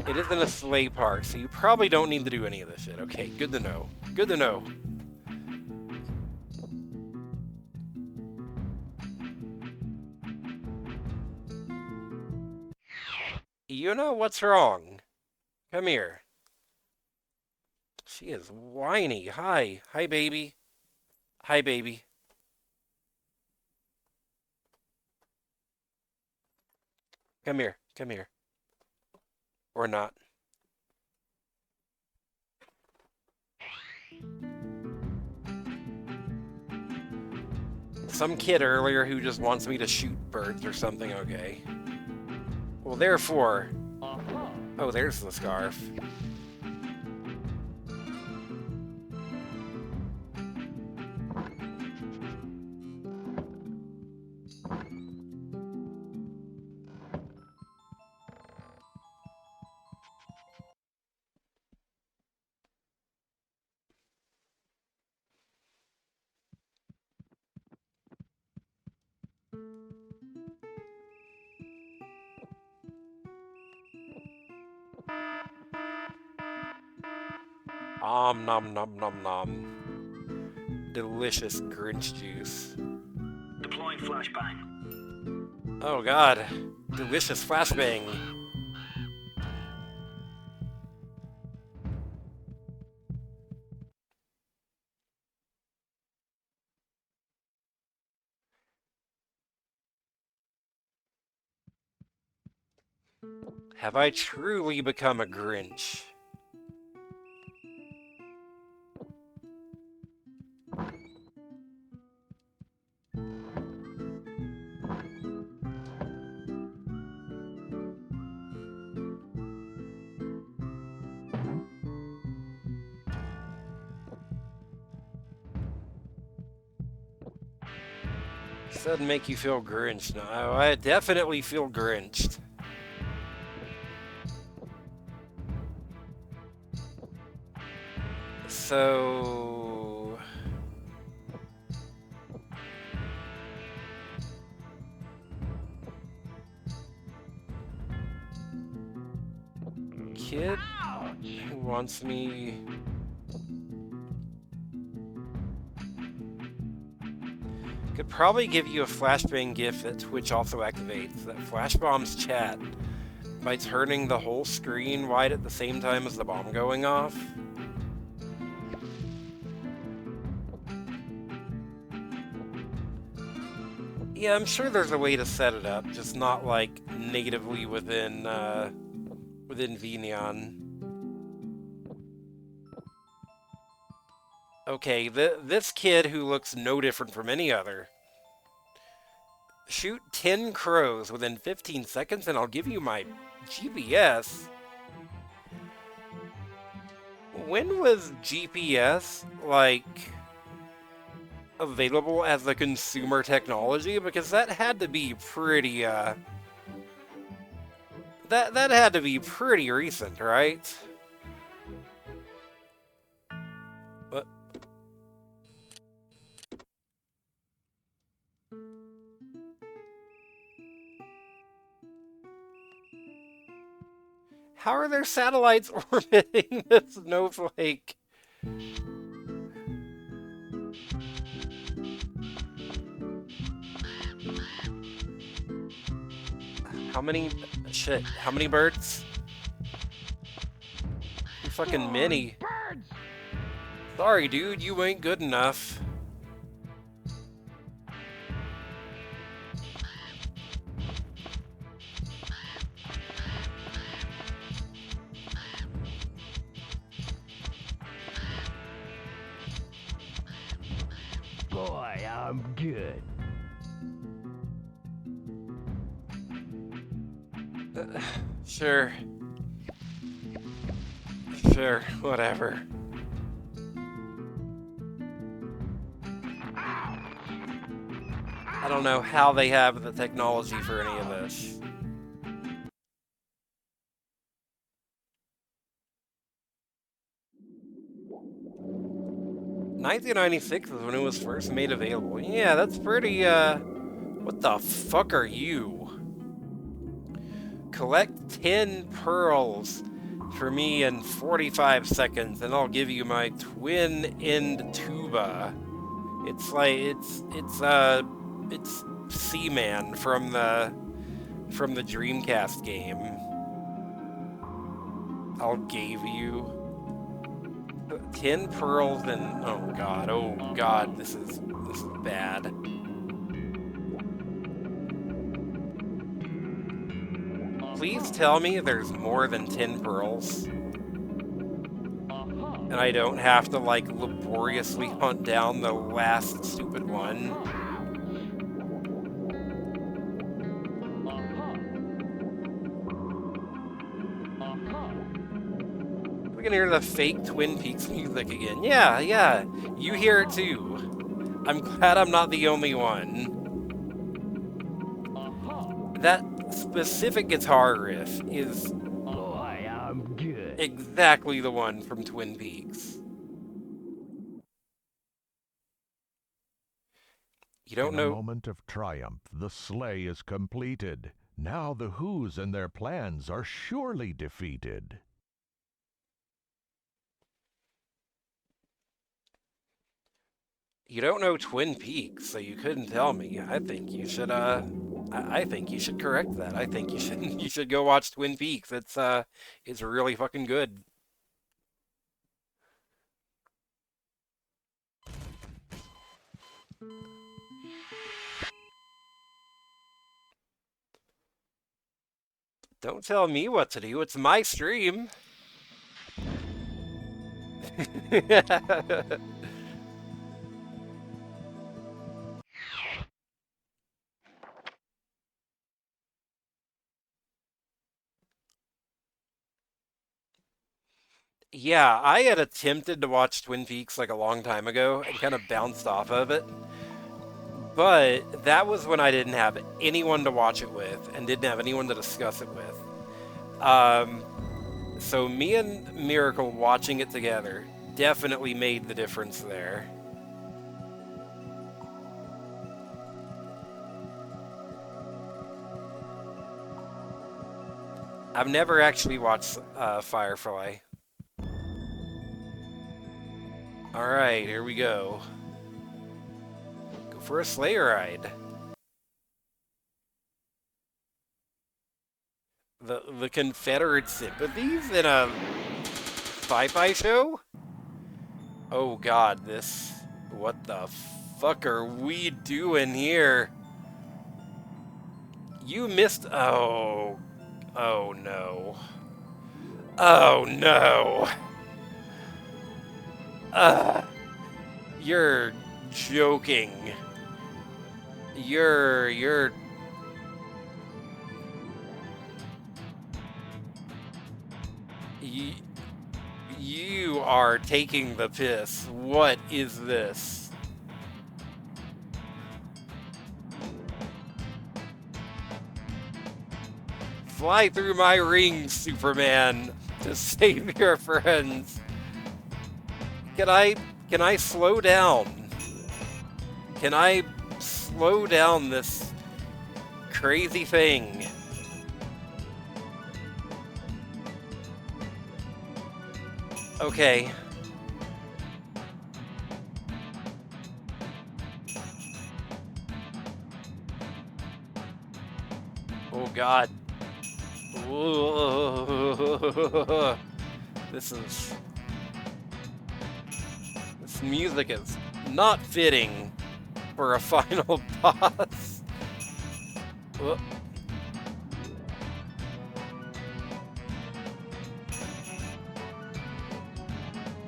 It isn't a sleigh park, so you probably don't need to do any of this shit. Okay, good to know. Good to know. You know what's wrong? Come here. She is whiny. Hi. Hi, baby. Hi, baby. Come here. Come here. Or not. Some kid earlier who just wants me to shoot birds or something. Okay. Well, therefore... Oh, there's the scarf. Nom nom nom nom. Delicious Grinch juice. Deploying flashbang. Oh god. Delicious flashbang. Have I truly become a Grinch? This doesn't make you feel Grinched. No, I definitely feel Grinched. So... Kid who wants me... Could probably give you a flashbang gift that Twitch also activates, that flash bombs chat by turning the whole screen wide at the same time as the bomb going off. Yeah, I'm sure there's a way to set it up, just not like natively within VNeon. Okay, this kid who looks no different from any other. Shoot 10 crows within 15 seconds and I'll give you my GPS. When was GPS, like, available as a consumer technology? Because that had to be pretty, that had to be pretty recent, right? What? How are there satellites orbiting this snowflake? How many... Shit, how many birds? Fucking many. Birds! Sorry, dude, you ain't good enough. Boy, I'm good. Sure. Sure, whatever. I don't know how they have the technology for any of this. $1996 is when it was first made available. Yeah, that's pretty, what the fuck are you? Collect 10 pearls for me in 45 seconds, and I'll give you my twin-end tuba. It's like it's Seaman from the Dreamcast game. I'll give you 10 pearls and oh god, this is bad. Please tell me there's more than 10 pearls. And I don't have to, like, laboriously hunt down the last stupid one. We can hear the fake Twin Peaks music again. Yeah, you hear it too. I'm glad I'm not the only one. That specific guitar riff is exactly the one from Twin Peaks. You don't know. In a moment of triumph, the sleigh is completed. Now the Who's and their plans are surely defeated. You don't know Twin Peaks, so you couldn't tell me. I think you should I think you should correct that. I think you should go watch Twin Peaks. It's really fucking good. Don't tell me what to do. It's my stream. Yeah, I had attempted to watch Twin Peaks like a long time ago and kind of bounced off of it. But that was when I didn't have anyone to watch it with and didn't have anyone to discuss it with. So me and Miracle watching it together definitely made the difference there. I've never actually watched Firefly. Alright, here we go. Go for a sleigh ride. The Confederate sympathies in a sci-fi show? Oh god, this... What the fuck are we doing here? You missed... Oh no. Oh no. You're joking. You're... You are taking the piss. What is this? Fly through my rings, Superman, to save your friends. Can I slow down? Can I slow down this crazy thing? Okay. Oh god. Whoa. This music is not fitting for a final boss. Whoa.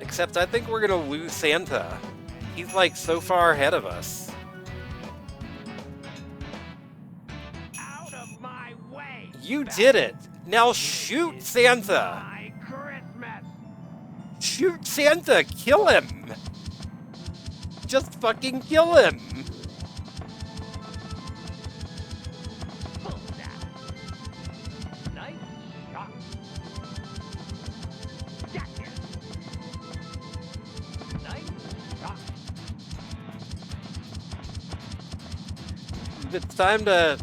Except I think we're gonna lose Santa. He's like so far ahead of us. Out of my way! You did it! Now shoot Santa! My Christmas! Shoot Santa! Kill him! Just fucking kill him! Pull that. Nice shot. Gotcha. Nice shot. It's time to,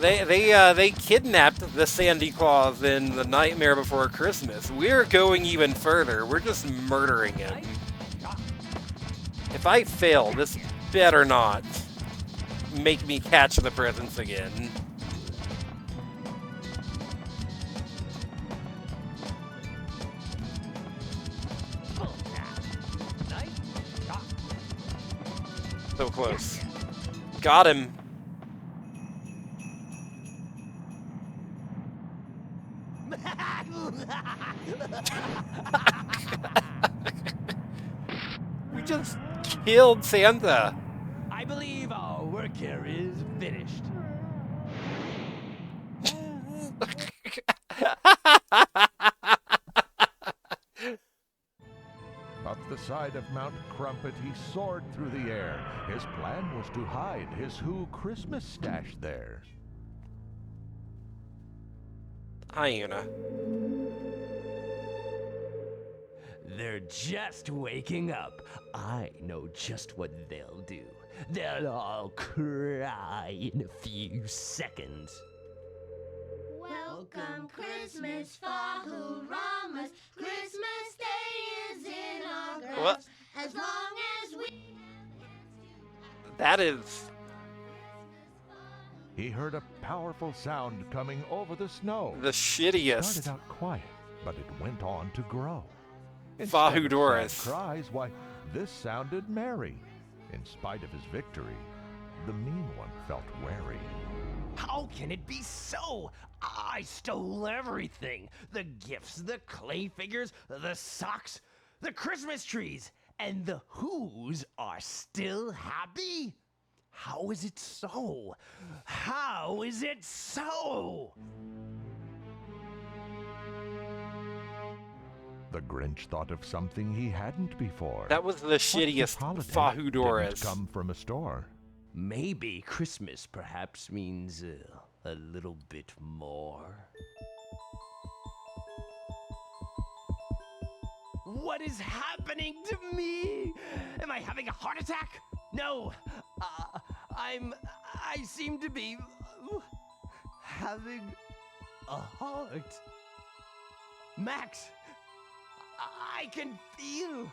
They kidnapped the Sandy Claus in The Nightmare Before Christmas. We're going even further. We're just murdering him. If I fail, this better not make me catch the presents again. So close. Got him. We just killed Santa. I believe our work here is finished. Up the side of Mount Crumpet he soared through the air. His plan was to hide his Who Christmas stash there. Hyena. They're just waking up. I know just what they'll do. They'll all cry in a few seconds. Welcome Christmas, Fahoo-Ramas. Christmas Day is in our grasp. What? As long as we That is... He heard a powerful sound coming over the snow. the shittiest. Started out quiet, but it went on to grow. Fahudoras. Instead of sad cries, why, this sounded merry. In spite of his victory, the mean one felt wary. How can it be so? I stole everything. The gifts, the clay figures, the socks, the Christmas trees, and the Who's are still happy? How is it so? How is it so? The Grinch thought of something he hadn't before. That was the What if shittiest this holiday Fahudoras. didn't come from a store. Maybe Christmas perhaps means a little bit more. What is happening to me? Am I having a heart attack? No, I seem to be having a heart. Max, I can feel.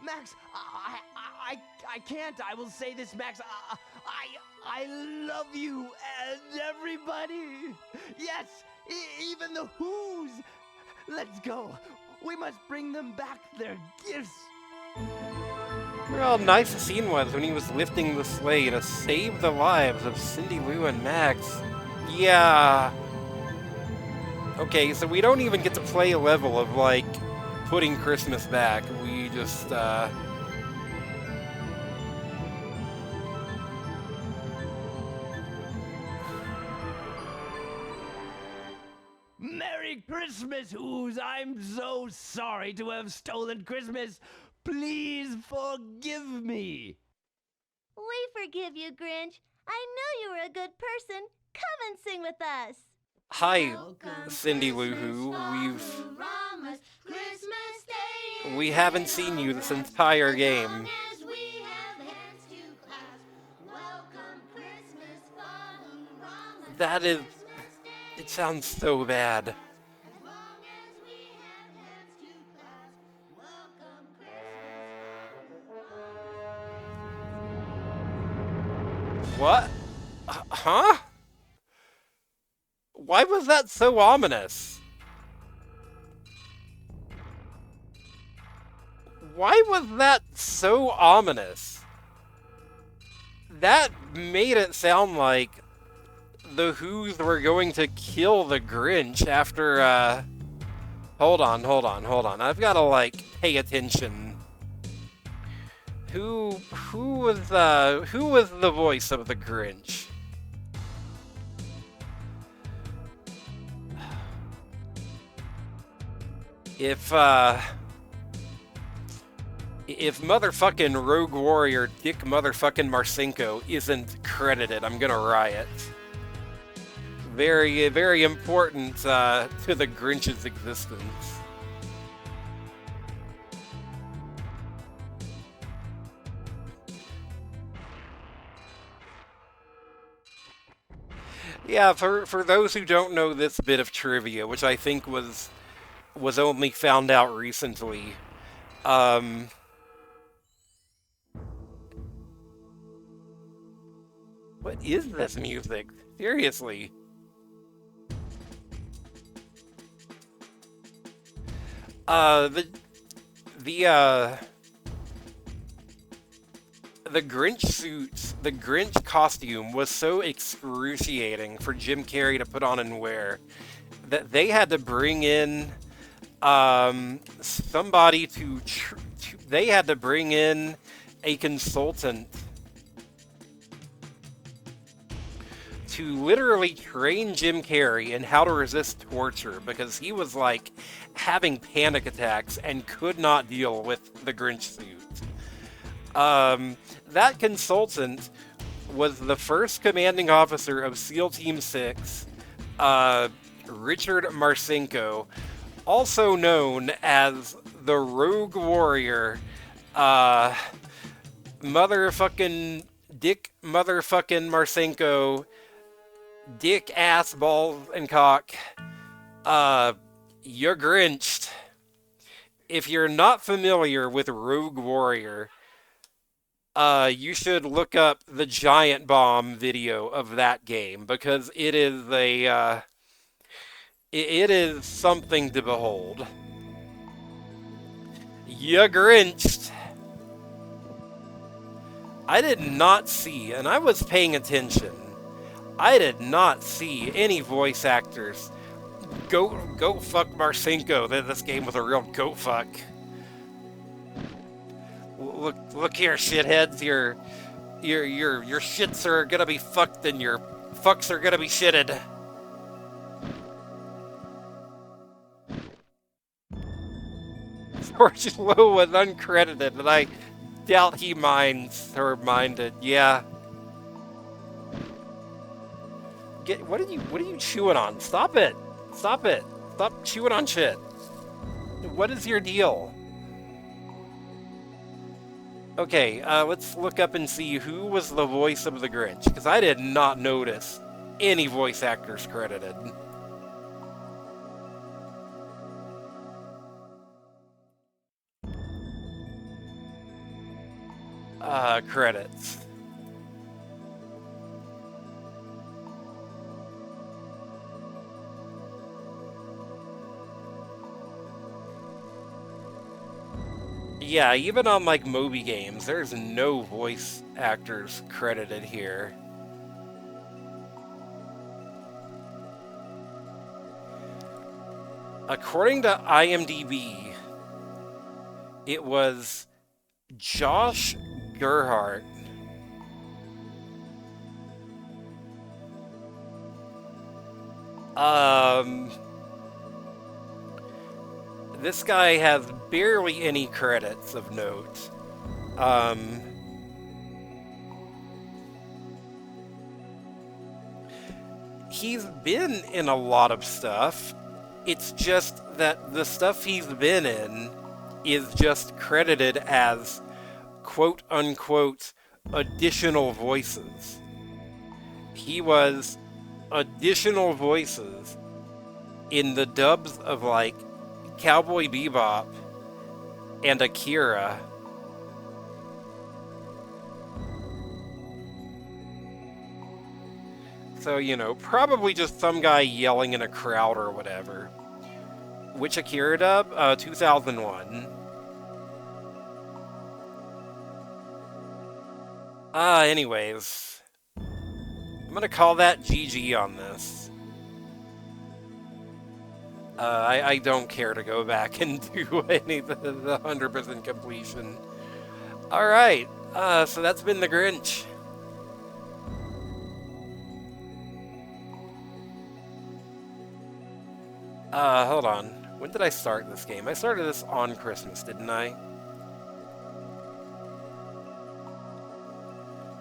Max, I can't. I will say this, Max. I love you and everybody. Yes, even the Who's. Let's go. We must bring them back their gifts. Remember how nice the scene was when he was lifting the sleigh to save the lives of Cindy Lou and Max. Yeah. Okay, so we don't even get to play a level of, like, putting Christmas back. We just, Merry Christmas, Who's. I'm so sorry to have stolen Christmas. Please forgive me. We forgive you, Grinch. I know you were a good person. Come and sing with us. hi, Welcome Cindy Lou Christmas, Who. Fahoo-Ramas. Christmas Day is We haven't in seen our you this grasp. entire As game. long as we have hands to clasp. Welcome Christmas, Fahoo-Ramas. That is... Christmas Day It sounds so bad. as long as we have hands to clasp. Welcome Christmas. What? Huh? Why was that so ominous? Why was that so ominous? That made it sound like the Who's were going to kill the Grinch after, Hold on. I've gotta, like, pay attention. Who was the voice of the Grinch? If motherfucking Rogue Warrior Dick motherfucking Marcinko isn't credited, I'm gonna riot. Very, very important to the Grinch's existence. Yeah, for those who don't know this bit of trivia, which I think was only found out recently, um, what is this music? Seriously. Uh, the the uh the Grinch suit, the Grinch costume was so excruciating for Jim Carrey to put on and wear that they had to bring in somebody they had to bring in a consultant to literally train Jim Carrey in how to resist torture because he was like having panic attacks and could not deal with the Grinch suit. That consultant was the first commanding officer of SEAL Team 6, Richard Marcinko, also known as the Rogue Warrior, uh, motherfucking Dick motherfucking Marcinko, Dick ass balls and cock, you're Grinched. If you're not familiar with Rogue Warrior, you should look up the Giant Bomb video of that game because it is something to behold. You Grinched. I did not see, and I was paying attention. I did not see any voice actors go fuck Marcinko. This game was a real goat fuck. Look here, shitheads. Your shits are gonna be fucked, and your fucks are gonna be shitted. George Lowe was uncredited, and I doubt he minds or minded. Yeah. What are you chewing on? Stop it! Stop it! Stop chewing on shit. What is your deal? Okay, let's look up and see who was the voice of the Grinch, because I did not notice any voice actors credited. Credits. Yeah, even on like Moby games, there's no voice actors credited here. According to IMDb, it was Josh Gerhardt. This guy has barely any credits of note. He's been in a lot of stuff. It's just that the stuff he's been in is just credited as quote unquote additional voices. He was additional voices in the dubs of like Cowboy Bebop and Akira. So, you know, probably just some guy yelling in a crowd or whatever. Which Akira dub? 2001. Anyways. I'm gonna call that GG on this. I don't care to go back and do any of the 100% completion. Alright, so that's been the Grinch. Hold on. When did I start this game? I started this on Christmas, didn't I?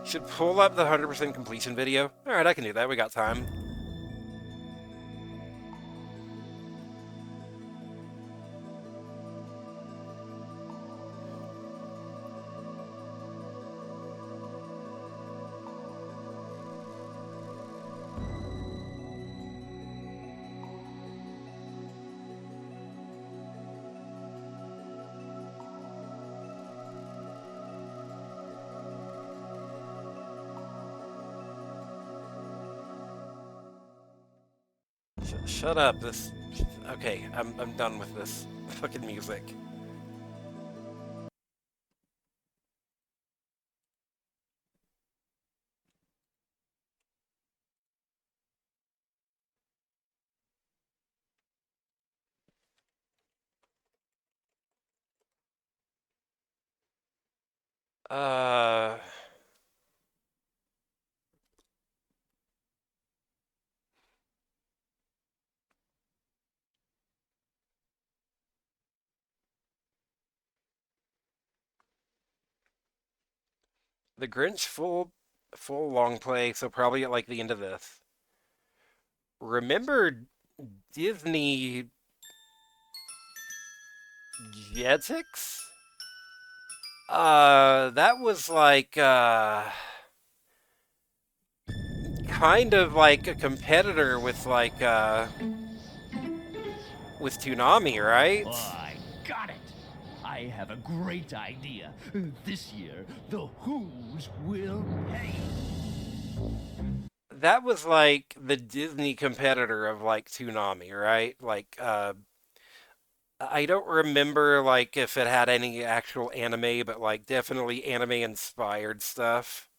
Should pull up the 100% completion video. Alright, I can do that. We got time. Shut up. This. Okay, I'm done with this fucking music. Uh. The Grinch full long play, so probably at like the end of this. Remember Disney Jetix? That was like kind of like a competitor with Toonami, right? Oh, I got it! I have a great idea. This year, the Who's will pay. That was like the Disney competitor of like Toonami, right? Like I don't remember like if it had any actual anime, but like definitely anime inspired stuff.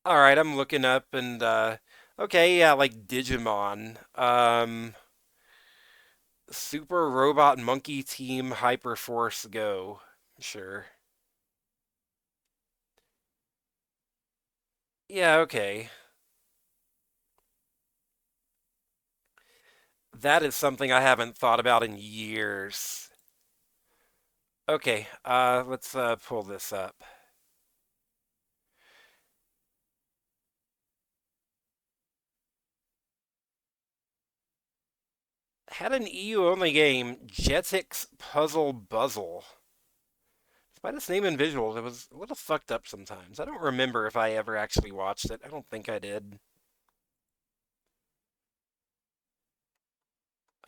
All right, I'm looking up and okay, yeah, like Digimon. Super Robot Monkey Team Hyperforce Go. Sure. Yeah, okay. That is something I haven't thought about in years. Okay, let's pull this up. Had an EU only game, Jetix Puzzle Buzzle. Despite its name and visuals, it was a little fucked up sometimes. I don't remember if I ever actually watched it. I don't think I did.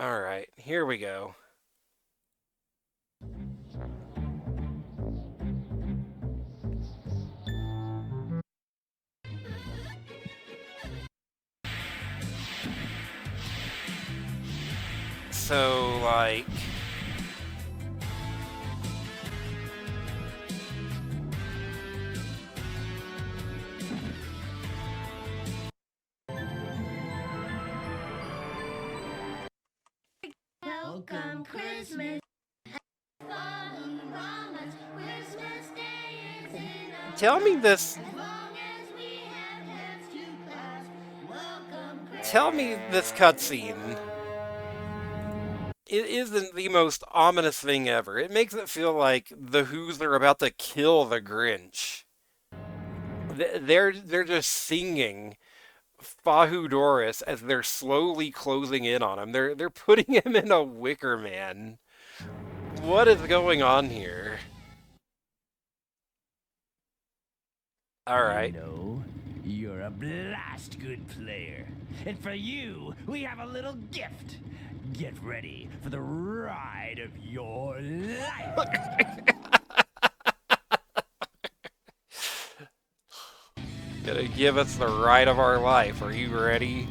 Alright, here we go. So, like... Welcome Christmas. Fun Rama's Christmas Day is in a Tell me this... as long as we have hands to clasp. Welcome Tell me this cutscene. It isn't the most ominous thing ever. It makes it feel like the Who's are about to kill the Grinch. They're just singing Fahu Doris as they're slowly closing in on him. They're putting him in a wicker man. What is going on here? All right. No, you're a blast good player. And for you, we have a little gift. Get ready for the ride of your life. Gonna give us the ride of our life. Are you ready?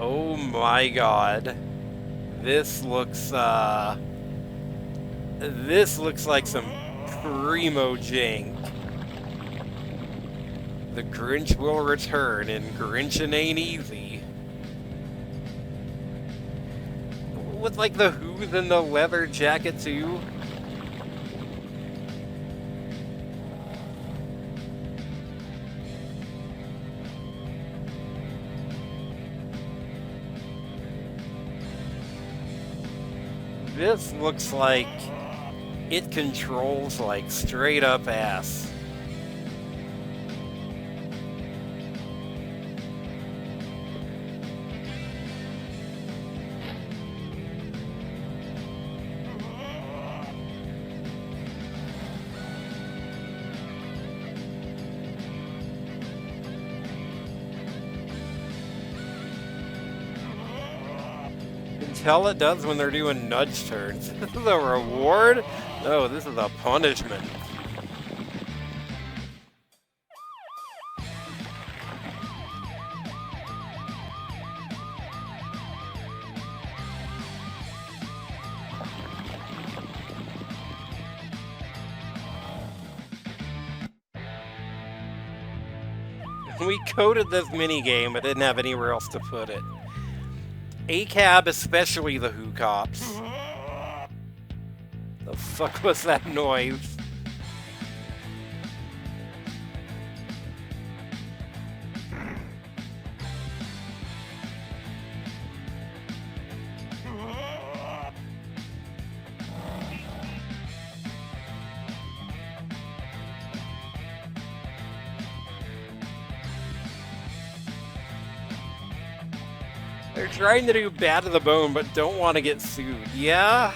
Oh my god. This looks like some primo jank. The Grinch will return and Grinchin' ain't easy. With like the Who's in the leather jacket too. This looks like it controls like straight up ass. Tell it does when they're doing nudge turns. This is a reward? No, this is a punishment. We coded this minigame, but didn't have anywhere else to put it. A-cab, especially the Who Cops. The fuck was that noise? They're trying to do bad to the bone, but don't want to get sued. Yeah?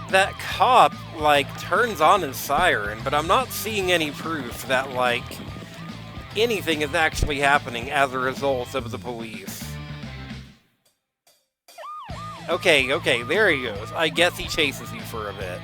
That cop, like, turns on his siren, but I'm not seeing any proof that, like, anything is actually happening as a result of the police. Okay, there he goes. I guess he chases you for a bit.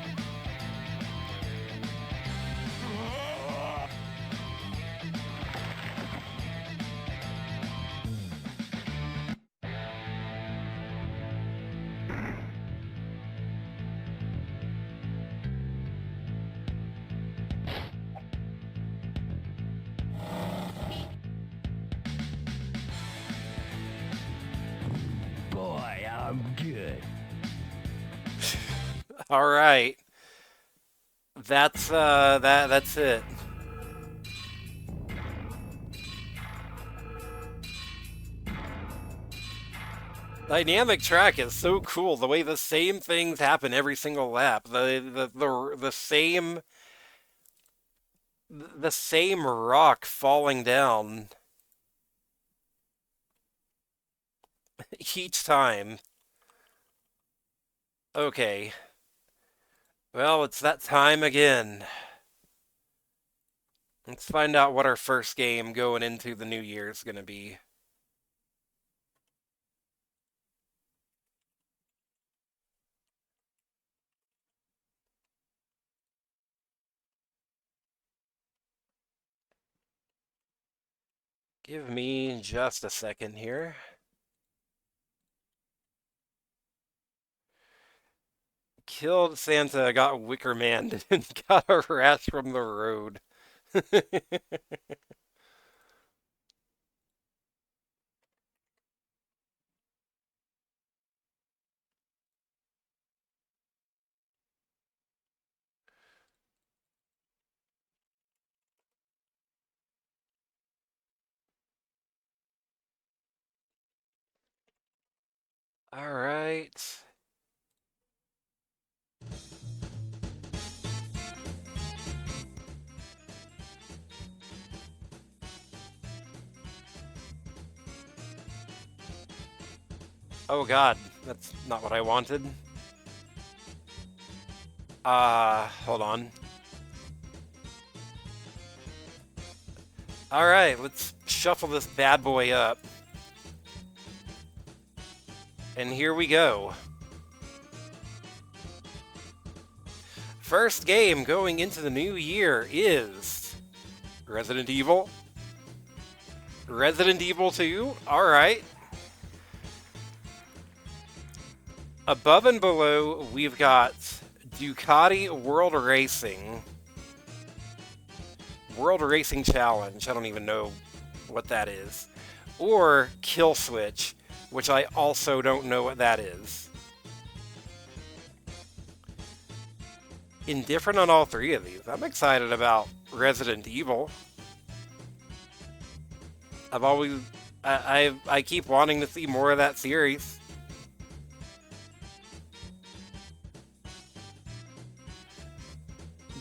Boy, I'm good. All right. That's it. Dynamic track is so cool. The way the same things happen every single lap. The same rock falling down each time. Okay. Well, it's that time again. Let's find out what our first game going into the new year is going to be. Give me just a second here. Killed Santa, got Wicker Man, and got a rash from the road. All right. Oh God, that's not what I wanted. Hold on. All right, let's shuffle this bad boy up. And here we go. First game going into the new year is Resident Evil. Resident Evil 2, alright. Above and below, we've got Ducati World Racing. World Racing Challenge, I don't even know what that is. Or Kill Switch, which I also don't know what that is. Indifferent on all three of these. I'm excited about Resident Evil. I keep wanting to see more of that series.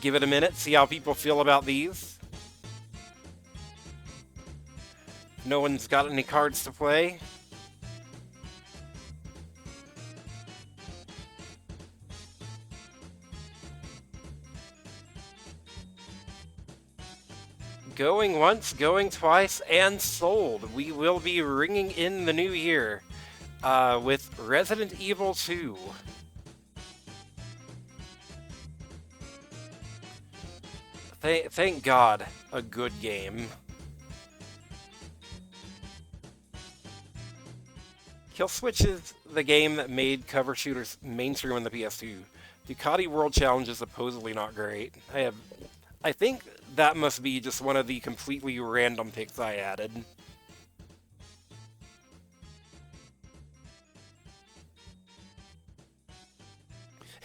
Give it a minute, see how people feel about these. No one's got any cards to play. Going once, going twice, and sold. We will be ringing in the new year with Resident Evil 2. Thank God, a good game. Kill Switch is the game that made cover shooters mainstream on the PS2. Ducati World Challenge is supposedly not great. I think that must be just one of the completely random picks I added.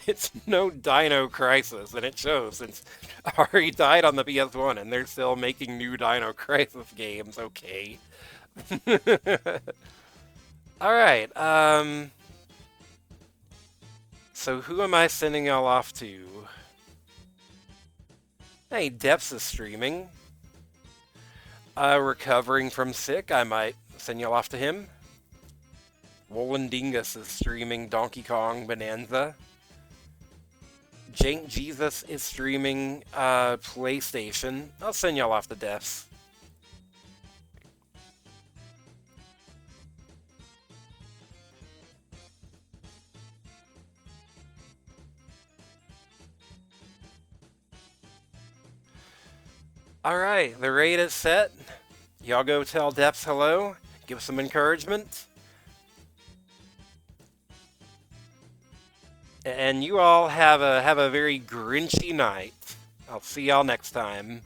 It's no Dino Crisis, and it shows since Ari died on the PS1 and they're still making new Dino Crisis games. Okay. Alright, so who am I sending y'all off to? Hey, Depths is streaming. Recovering from sick, I might send y'all off to him. Wolendingus is streaming Donkey Kong Bonanza. Jank Jesus is streaming PlayStation. I'll send y'all off to Depths. Alright, the raid is set. Y'all go tell Depths hello. Give some encouragement. And you all have a very Grinchy night. I'll see y'all next time.